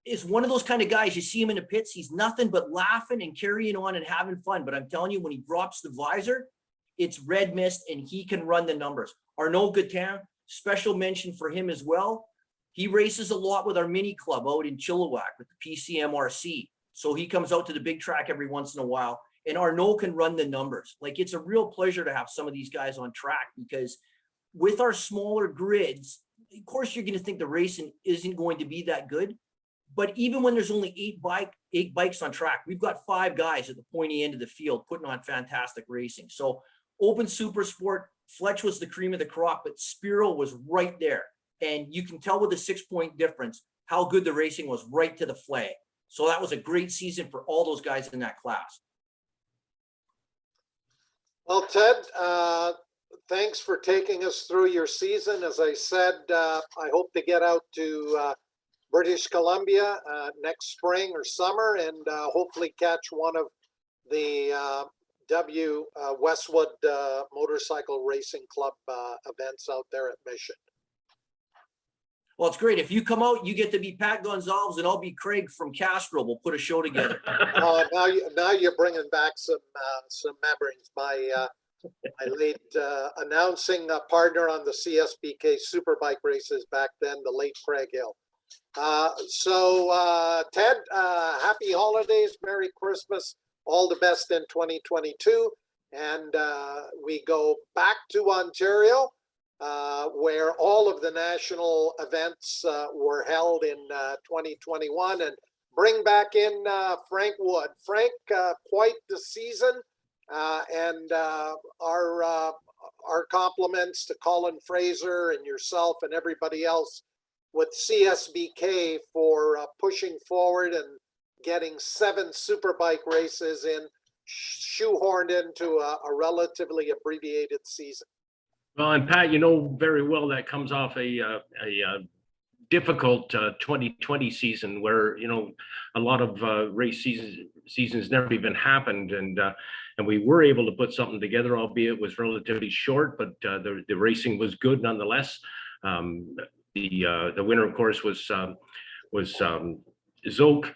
is one of those kind of guys, you see him in the pits, he's nothing but laughing and carrying on and having fun. But I'm telling you, when he drops the visor, it's red mist and he can run the numbers. Arnaud Gatin, special mention for him as well. He races a lot with our mini club out in Chilliwack with the PCMRC. So he comes out to the big track every once in a while, and Arnaud can run the numbers. Like, it's a real pleasure to have some of these guys on track, because with our smaller grids, of course, you're going to think the racing isn't going to be that good. But even when there's only eight bikes on track, we've got 5 guys at the pointy end of the field putting on fantastic racing. So Open Super Sport, Pletch was the cream of the crop, but Spiro was right there. And you can tell with the 6-point difference how good the racing was right to the flag. So that was a great season for all those guys in that class. Well, Ted, thanks for taking us through your season. As I said, I hope to get out to British Columbia next spring or summer, and hopefully catch one of the Westwood Motorcycle Racing Club events out there at Mission. Well, it's great. If you come out, you get to be Pat Gonsalves and I'll be Craig from Castro. We'll put a show together. Now you're bringing back some memories. My late announcing partner on the CSBK Superbike races back then, the late Craig Hill. Ted, happy holidays, Merry Christmas, all the best in 2022. And we go back to Ontario, where all of the national events were held in 2021, and bring back in Frank Wood. Frank, quite the season, and our compliments to Colin Fraser and yourself and everybody else with CSBK for pushing forward and getting 7 Superbike races in, shoehorned into a relatively abbreviated season. Well, and Pat, you know very well that comes off a difficult 2020 season where, you know, a lot of race seasons never even happened, and we were able to put something together, albeit it was relatively short, but the racing was good nonetheless. The winner, of course, was Zolk,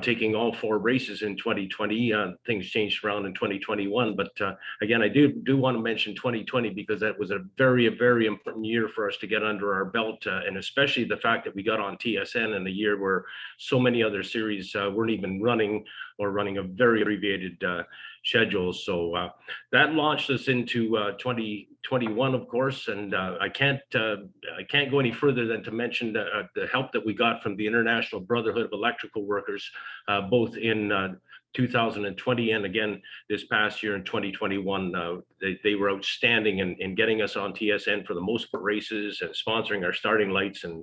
taking all 4 races in 2020. Things changed around in 2021, but again, I do want to mention 2020 because that was a very important year for us to get under our belt, and especially the fact that we got on TSN in a year where so many other series weren't even running or running a very abbreviated schedule. So that launched us into 2021, of course, and I can't go any further than to mention the help that we got from the International Brotherhood of Electrical Workers, both in 2020 and again this past year in 2021. They were outstanding in getting us on TSN for the most part races and sponsoring our starting lights. And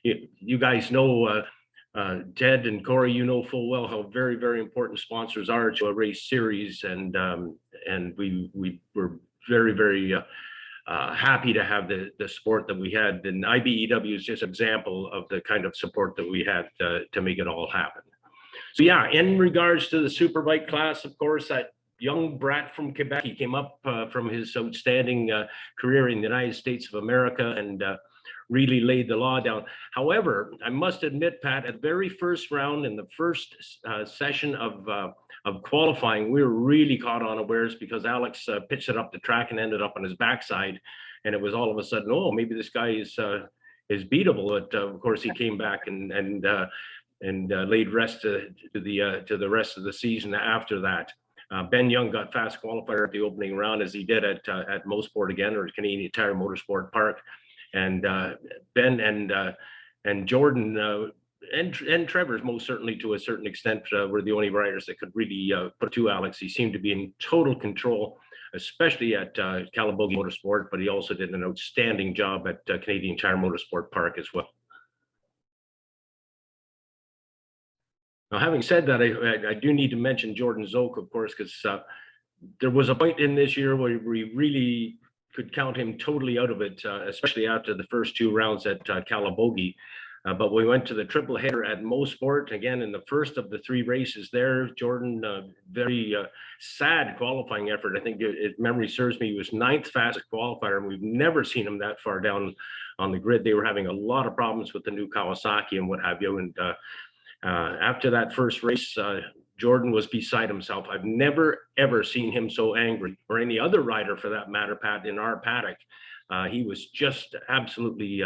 you guys know, Ted and Corey, you know full well how very important sponsors are to a race series, and we were very happy to have the support that we had. And IBEW is just an example of the kind of support that we had to make it all happen. So yeah, in regards to the Superbike class, of course, that young brat from Quebec, he came up from his outstanding career in the United States of America and really laid the law down. However, I must admit, Pat, at the very first round in the first session of qualifying, we were really caught unawares because Alex pitched it up the track and ended up on his backside, and it was all of a sudden, oh, maybe this guy is beatable. But of course, he came back and laid rest to the rest of the season after that. Ben Young got fast qualifier at the opening round, as he did at Mosport again, or Canadian Tire Motorsport Park. And Ben and Jordan and Trevor's most certainly to a certain extent were the only riders that could really put to Alex. He seemed to be in total control, especially at Calabogie Motorsport, but he also did an outstanding job at Canadian Tire Motorsport Park as well. Now, having said that, I do need to mention Jordan Zolk, of course, because there was a point in this year where we really could count him totally out of it, especially after the first 2 rounds at Calabogie. But we went to the triple header at Mosport again in the first of the 3 races there. Jordan, very sad qualifying effort. I think if memory serves me, he was 9th fastest qualifier, and we've never seen him that far down on the grid. They were having a lot of problems with the new Kawasaki and what have you. And after that first race, Jordan was beside himself. I've never, ever seen him so angry, or any other rider for that matter, Pat, in our paddock. He was just absolutely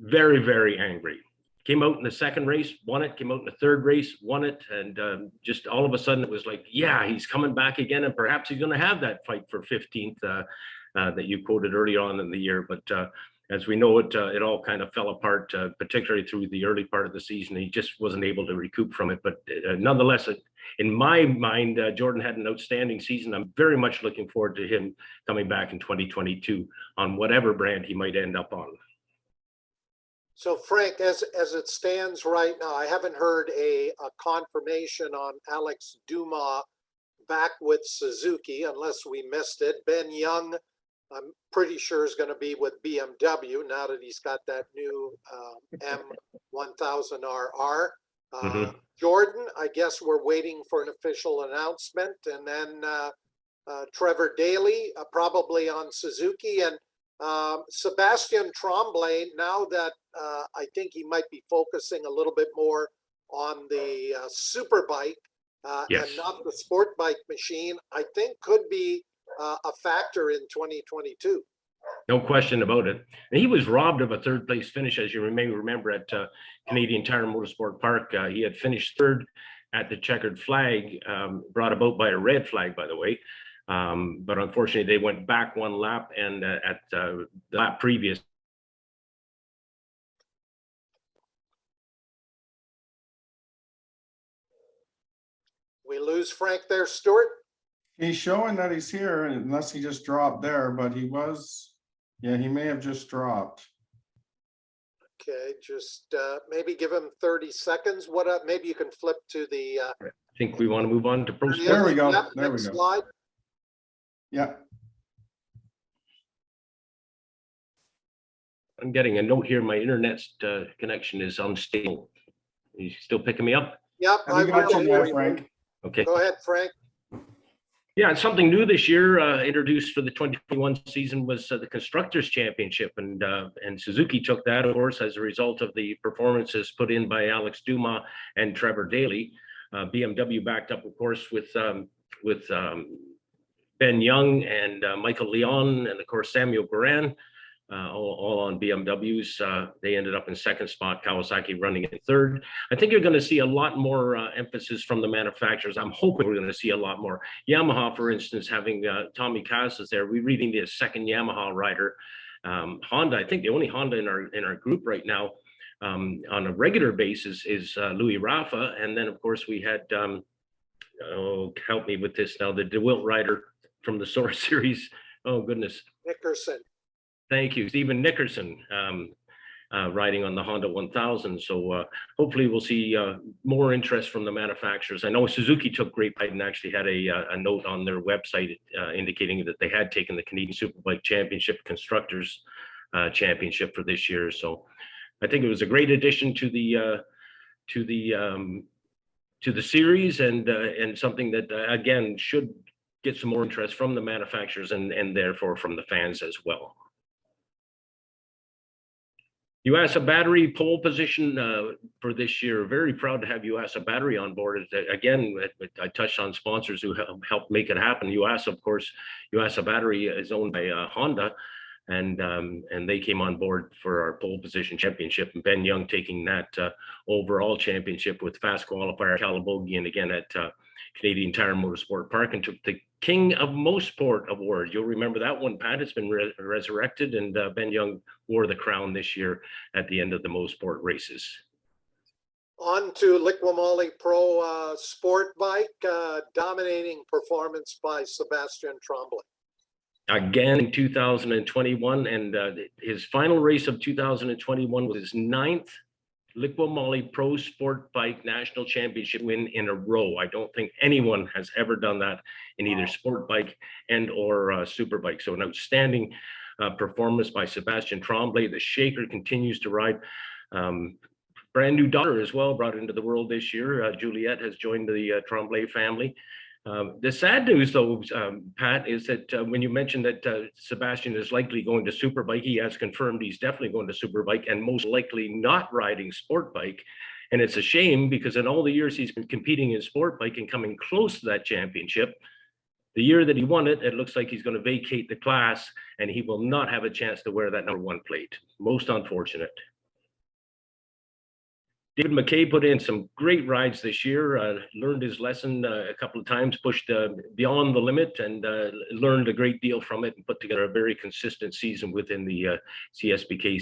very angry. Came out in the 2nd race, won it, came out in the 3rd race, won it, and just all of a sudden it was like, yeah, he's coming back again, and perhaps he's going to have that fight for 15th that you quoted early on in the year. But as we know, it all kind of fell apart, particularly through the early part of the season. He just wasn't able to recoup from it. But nonetheless, in my mind, Jordan had an outstanding season. I'm very much looking forward to him coming back in 2022 on whatever brand he might end up on. So Frank, as it stands right now, I haven't heard a confirmation on Alex Dumas back with Suzuki, unless we missed it. Ben Young, I'm pretty sure is going to be with BMW now that he's got that new M1000RR. Jordan, I guess we're waiting for an official announcement, and then Trevor Daly, probably on Suzuki, and Sebastian Trombley, now that I think he might be focusing a little bit more on the Superbike Yes. and not the Sportbike machine, I think could be a factor in 2022. No question about it. And he was robbed of a third place finish, as you may remember, at Canadian Tire Motorsport Park. He had finished third at the checkered flag, brought about by a red flag, by the way. But unfortunately, they went back one lap, and at the lap previous. We lose Frank there, Stuart. He's showing that he's here unless he just dropped there, but he was, yeah, he may have just dropped. Okay, just maybe give him 30 seconds. What up? Maybe you can flip to the. I think we want to move on to pro sport. There we go. Yep, There we next go. slide. Yeah. I'm getting a note here. My internet connection is unstable. Are you still picking me up? Yep, I got you now, Frank. Okay. Go ahead, Frank. Yeah, it's something new this year, introduced for the 2021 season was the Constructors Championship, and Suzuki took that, of course, as a result of the performances put in by Alex Dumas and Trevor Daly. BMW backed up, of course, with Ben Young and Michael Leon, and of course Samuel Guerin, all on BMWs. They ended up in second spot, Kawasaki running in third. I think you're going to see a lot more emphasis from the manufacturers. I'm hoping we're going to see a lot more. Yamaha, for instance, having Tommy Casas there. We're reading the second Yamaha rider. Honda, I think the only Honda in our group right now on a regular basis is Louis Rafa. And then, of course, we had, help me with this now, the DeWitt rider from the Source Series. Oh, goodness. Nickerson. Thank you, Stephen Nickerson, riding on the Honda 1000. So hopefully we'll see more interest from the manufacturers. I know Suzuki took great pride and actually had a note on their website indicating that they had taken the Canadian Superbike Championship Constructors Championship for this year. So I think it was a great addition to the series, and something that again should get some more interest from the manufacturers and therefore from the fans as well. US Battery pole position for this year. Very proud to have US Battery on board. Again, I touched on sponsors who helped make it happen. US, of course, US Battery is owned by Honda, and they came on board for our pole position championship. And Ben Young taking that overall championship with fast qualifier Calabogie, and again at Canadian Tire Motorsport Park, and took the King of Most Sport award. You'll remember that one, Pat. It's been resurrected, and Ben Young wore the crown this year at the end of the Most Sport races. On to Liqui Pro Sport Bike, dominating performance by Sebastian Trombley. Again in 2021, and his final race of 2021 was his 9th Liqui Pro Sport Bike National Championship win in a row. I don't think anyone has ever done that in either sport bike and or superbike. So an outstanding performance by Sebastian Trombley. The Shaker continues to ride. Brand new daughter as well, brought into the world this year. Juliette has joined the Trombley family. The sad news, though, Pat, is that when you mentioned that Sebastian is likely going to Superbike, he has confirmed he's definitely going to Superbike and most likely not riding Sportbike. And it's a shame because in all the years he's been competing in Sportbike and coming close to that championship, the year that he won it, it looks like he's going to vacate the class and he will not have a chance to wear that #1 plate. Most unfortunate. David Mckay put in some great rides this year, learned his lesson a couple of times, pushed beyond the limit, and learned a great deal from it, and put together a very consistent season within the CSBK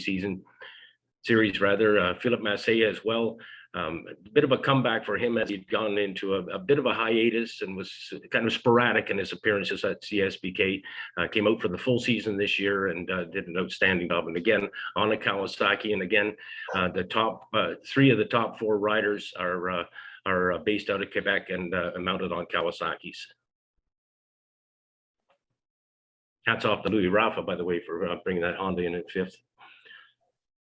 series. Philip Massey as well. A bit of a comeback for him as he'd gone into a bit of a hiatus and was kind of sporadic in his appearances at CSBK. Came out for the full season this year and did an outstanding job. And again, on a Kawasaki. And again, the top 3 of the top 4 riders are based out of Quebec and mounted on Kawasaki's. Hats off to Louis Rafa, by the way, for bringing that Honda in at 5th.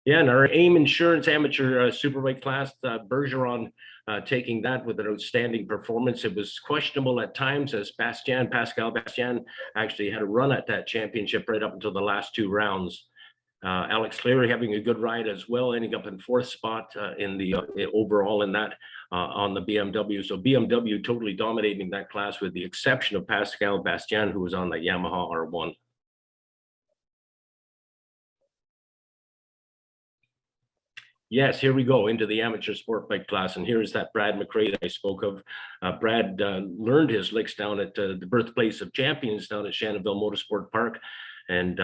Yeah, and our AIM Insurance Amateur Superbike Class, Bergeron taking that with an outstanding performance. It was questionable at times as Pascal Bastien actually had a run at that championship right up until the last 2 rounds. Alex Cleary having a good ride as well, ending up in 4th spot in the overall in that on the BMW. So BMW totally dominating that class with the exception of Pascal Bastien, who was on the Yamaha R1. Yes, here we go into the amateur sport bike class. And here's that Brad Mcrae that I spoke of. Brad learned his licks down at the birthplace of champions down at Shannonville Motorsport Park and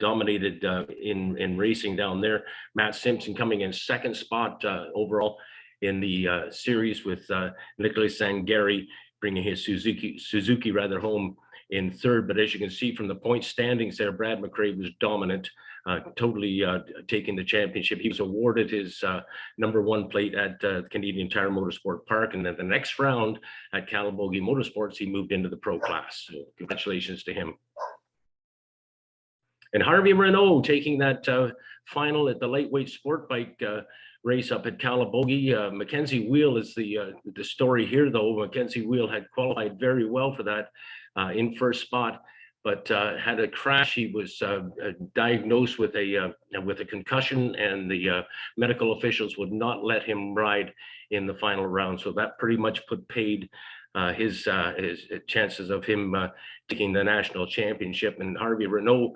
dominated in racing down there. Matt Simpson coming in 2nd spot overall in the series with Nicolas Sangari bringing his Suzuki rather home in 3rd. But as you can see from the point standings there, Brad Mcrae was dominant. Totally taking the championship. He was awarded his #1 plate at Canadian Tire Motorsport Park. And then the next round at Calabogie Motorsports, he moved into the pro class. So congratulations to him. And Harvey Renault taking that final at the lightweight sport bike race up at Calabogie. Mackenzie Wheel is the story here, though. Mackenzie Wheel had qualified very well for that in 1st spot, but had a crash. He was diagnosed with a concussion, and the medical officials would not let him ride in the final round. So that pretty much paid his chances of him taking the national championship. And Harvey Renault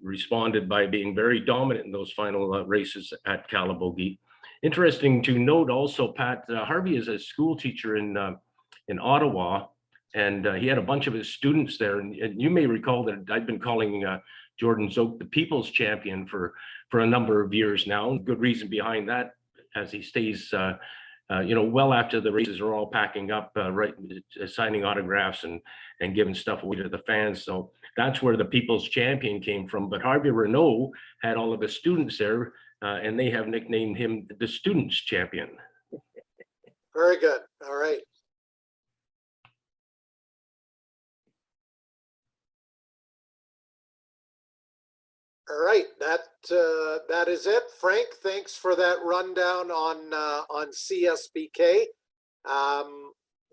responded by being very dominant in those final races at Calabogie. Interesting to note also, Pat, Harvey is a school teacher in Ottawa. And he had a bunch of his students there. And you may recall that I've been calling Jordan Zolk the people's champion for a number of years now. Good reason behind that, as he stays, well after the races are all packing up, signing autographs and giving stuff away to the fans. So that's where the people's champion came from. But Harvey Renault had all of his students there, and they have nicknamed him the students champion. Very good. All right. All right, that is it. Frank, thanks for that rundown on CSBK.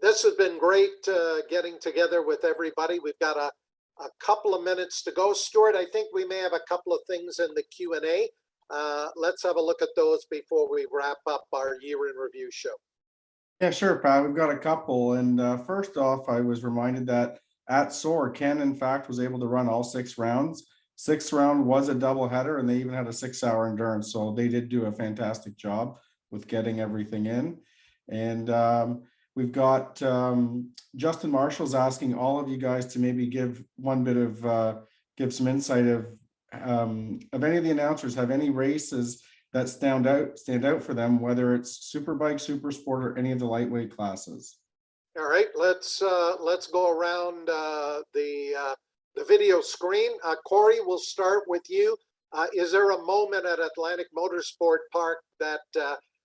This has been great getting together with everybody. We've got a couple of minutes to go. Stuart, I think we may have a couple of things in the Q&A. Let's have a look at those before we wrap up our year in review show. Yeah, sure, Pat. We've got a couple. And first off, I was reminded that at SOAR, Ken, in fact, was able to run all 6 rounds. 6th round was a double header, and they even had a 6-hour endurance. So they did do a fantastic job with getting everything in. And we've got Justin Marshall's asking all of you guys to maybe give one bit of, give some insight of any of the announcers have any races that stand out for them, whether it's Superbike, Super Sport, or any of the lightweight classes. All right, let's go around the video screen. Corey, we'll start with you. Is there a moment at Atlantic Motorsport Park that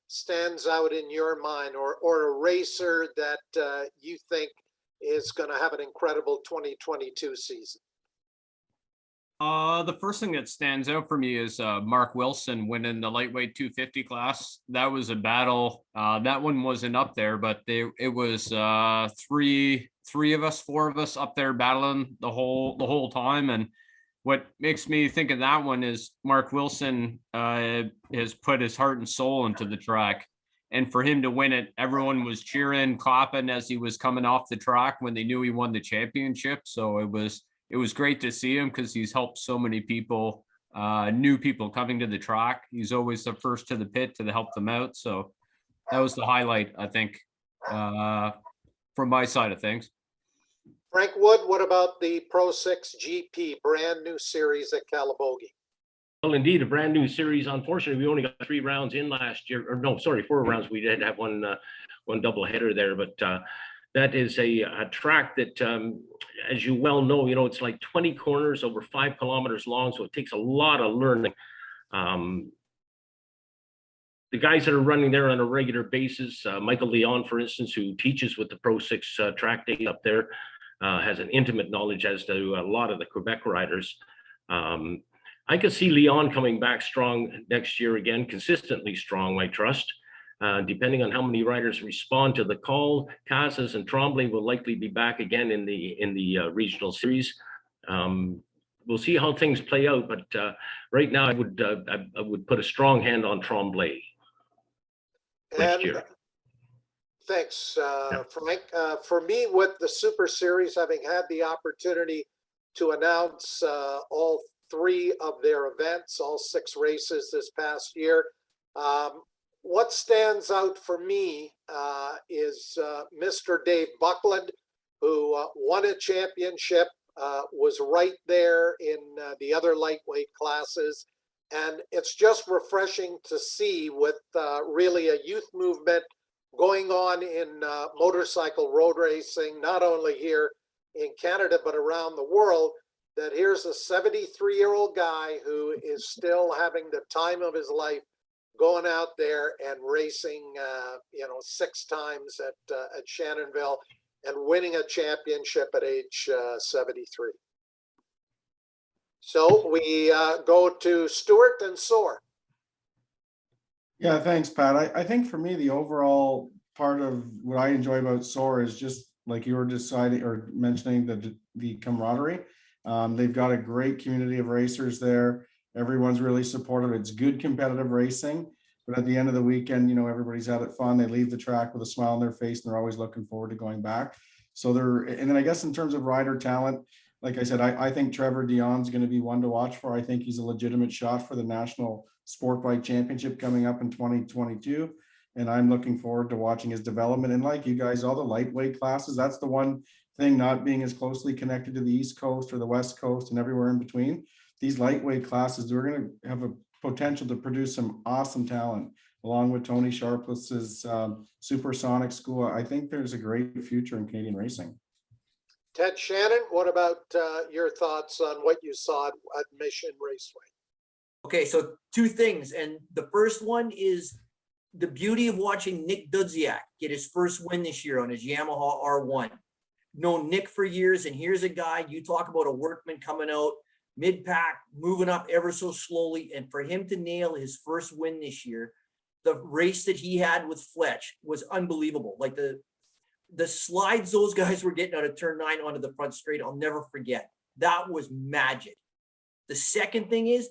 stands out in your mind, or a racer that you think is going to have an incredible 2022 season? The first thing that stands out for me is Mark Wilson winning the lightweight 250 class. That was a battle. That one wasn't up there, but it was 4 of us up there battling the whole time. And what makes me think of that one is Mark Wilson has put his heart and soul into the track. And for him to win it, everyone was cheering, clapping as he was coming off the track when they knew he won the championship. So it was great to see him because he's helped so many people, new people coming to the track. He's always the first to the pit to help them out. So that was the highlight, I think, from my side of things. Frank Wood, what about the Pro 6 GP, brand new series at Calabogie? Well, indeed, a brand new series. Unfortunately, we only got 3 rounds in last year, or no, sorry, 4 rounds. We did have one double header there, but that is a track that, as you well know, it's like 20 corners over 5 kilometers long, so it takes a lot of learning. The guys that are running there on a regular basis, Michael Leon, for instance, who teaches with the Pro 6 track day up there, has an intimate knowledge as to a lot of the Quebec riders. I could see Leon coming back strong next year again, consistently strong, I trust. Depending on how many riders respond to the call, Casas and Trombley will likely be back again in the regional series. We'll see how things play out, but right now I would put a strong hand on Trombley next year. Thanks, Frank. For me, with the Super Series, having had the opportunity to announce all 3 of their events, all 6 races this past year, what stands out for me is Mr. Dave Buckland, who won a championship, was right there in the other lightweight classes. And it's just refreshing to see with really a youth movement going on in motorcycle road racing, not only here in Canada, but around the world, that here's a 73-year-old guy who is still having the time of his life going out there and racing, 6 times at Shannonville and winning a championship at age 73. So we go to Stuart and Soar. Yeah, thanks, Pat. I think for me, the overall part of what I enjoy about SOAR is just like you were deciding or mentioning the camaraderie. They've got a great community of racers there. Everyone's really supportive. It's good competitive racing, but at the end of the weekend, everybody's had it fun. They leave the track with a smile on their face and they're always looking forward to going back. So and then I guess in terms of rider talent, like I said, I think Trevor Dion's going to be one to watch for. I think he's a legitimate shot for the National Sportbike Championship coming up in 2022. And I'm looking forward to watching his development. And like you guys, all the lightweight classes, that's the one thing not being as closely connected to the East Coast or the West Coast and everywhere in between. These lightweight classes, they're going to have a potential to produce some awesome talent along with Tony Sharpless's Supersonic School. I think there's a great future in Canadian racing. Ted Shannon, what about your thoughts on what you saw at Mission Raceway? Okay, so 2 things. And the first one is the beauty of watching Nick Dudziak get his first win this year on his Yamaha R1. Known Nick for years, and here's a guy, you talk about a workman coming out, mid-pack, moving up ever so slowly, and for him to nail his first win this year, the race that he had with Pletch was unbelievable. Like the slides those guys were getting out of turn 9 onto the front straight, I'll never forget. That was magic. The second thing is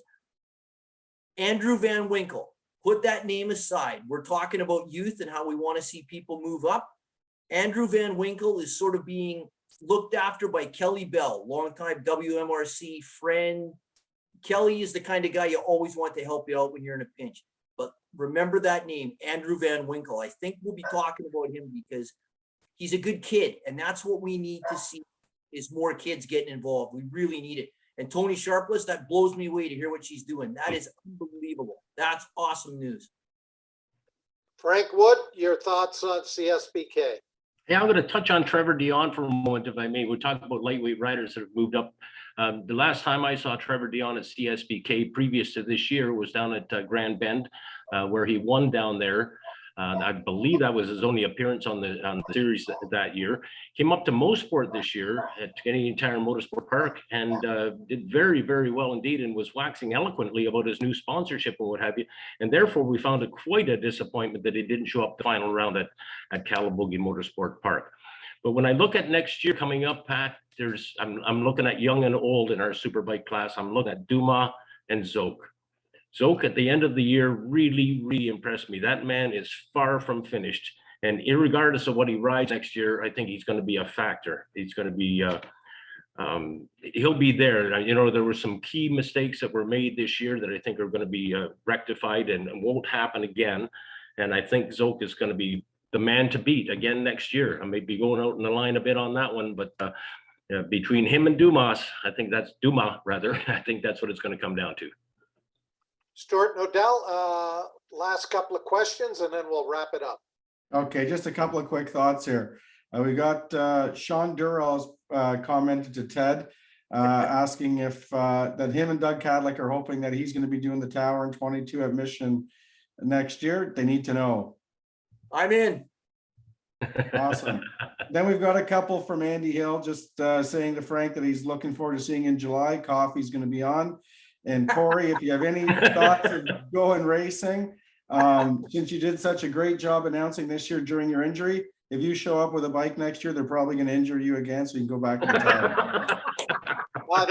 Andrew Van Winkle. Put that name aside. We're talking about youth and how we want to see people move up. Andrew Van Winkle is sort of being looked after by Kelly Bell, longtime WMRC friend. Kelly is the kind of guy you always want to help you out when you're in a pinch. But remember that name, Andrew Van Winkle. I think we'll be talking about him because he's a good kid. And that's what we need to see is more kids getting involved. We really need it. And Tony Sharpless, that blows me away to hear what she's doing. That is unbelievable. That's awesome news. Frank Wood, your thoughts on CSBK? Yeah, I'm going to touch on Trevor Dion for a moment, if I may. We're talking about lightweight riders that have moved up. The last time I saw Trevor Dion at CSBK previous to this year was down at Grand Bend, where he won down there. I believe that was his only appearance on the series that year. Came up to Mosport this year at Canadian Tire Motorsport Park and did very, very well indeed, and was waxing eloquently about his new sponsorship and what have you. And therefore, we found it quite a disappointment that he didn't show up the final round at Calabogie Motorsport Park. But when I look at next year coming up, Pat, I'm looking at young and old in our Superbike class. I'm looking at Dumas and Zolk. Zolk at the end of the year really, really impressed me. That man is far from finished. And irregardless of what he rides next year, I think he's going to be a factor. He's going to be, he'll be there. There were some key mistakes that were made this year that I think are going to be rectified and won't happen again. And I think Zolk is going to be the man to beat again next year. I may be going out in the line a bit on that one, but between him and Dumas, I think that's what it's going to come down to. Stuart Nodell, last couple of questions and then we'll wrap it up. Okay, just a couple of quick thoughts here. We got Sean Durrell's commented to Ted asking if that him and Doug Cadlick are hoping that he's going to be doing the tower in 22 at Mission next year. They need to know. I'm in. Awesome. Then we've got a couple from Andy Hill just saying to Frank that he's looking forward to seeing in July. Coffee's going to be on. And Corey, if you have any thoughts of going racing, since you did such a great job announcing this year during your injury, if you show up with a bike next year, they're probably going to injure you again, so you can go back to the title. Well,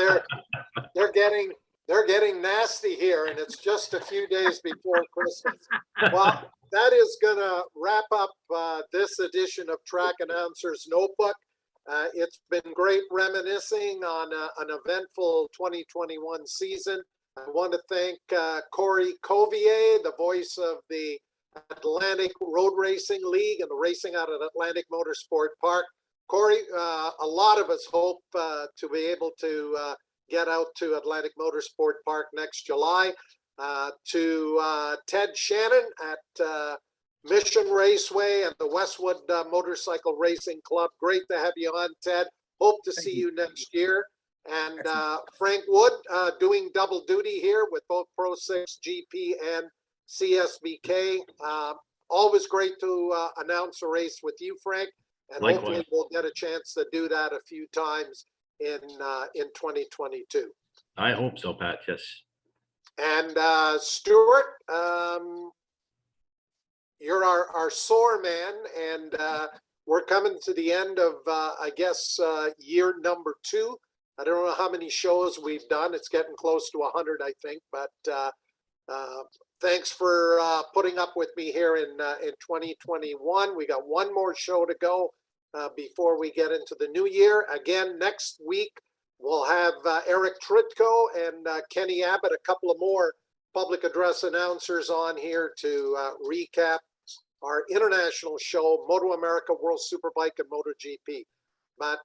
they're getting nasty here, and it's just a few days before Christmas. Well, that is going to wrap up this edition of Track Announcers Notebook. It's been great reminiscing on an eventful 2021 season. I want to thank Corey Covier, the voice of the Atlantic Road Racing League and the racing out at Atlantic Motorsport Park. Corey, a lot of us hope to be able to get out to Atlantic Motorsport Park next July. To Ted Shannon at Mission Raceway and the Westwood Motorcycle Racing Club. Great to have you on, Ted. Hope to see you next year. And Frank Wood doing double duty here with both Pro 6 GP and CSBK. Always great to announce a race with you, Frank. And Likewise. hopefully we'll get a chance to do that a few times in 2022. I hope so, Pat. Yes. And Stuart, you're our sore man, and we're coming to the end of, I guess, year number 2. I don't know how many shows we've done. It's getting close to 100, I think. But thanks for putting up with me here in 2021. We got one more show to go before we get into the new year. Again, next week, we'll have Eric Trytko and Kenny Abbott, a couple of more public address announcers on here to recap our international show, Moto America, World Superbike, and Moto GP. But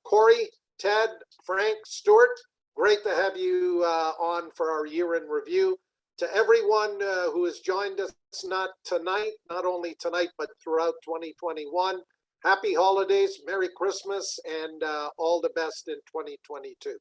Corey, Ted, Frank, Stuart, great to have you on for our year-end review. To everyone who has joined us not only tonight, but throughout 2021, happy holidays, Merry Christmas, and all the best in 2022.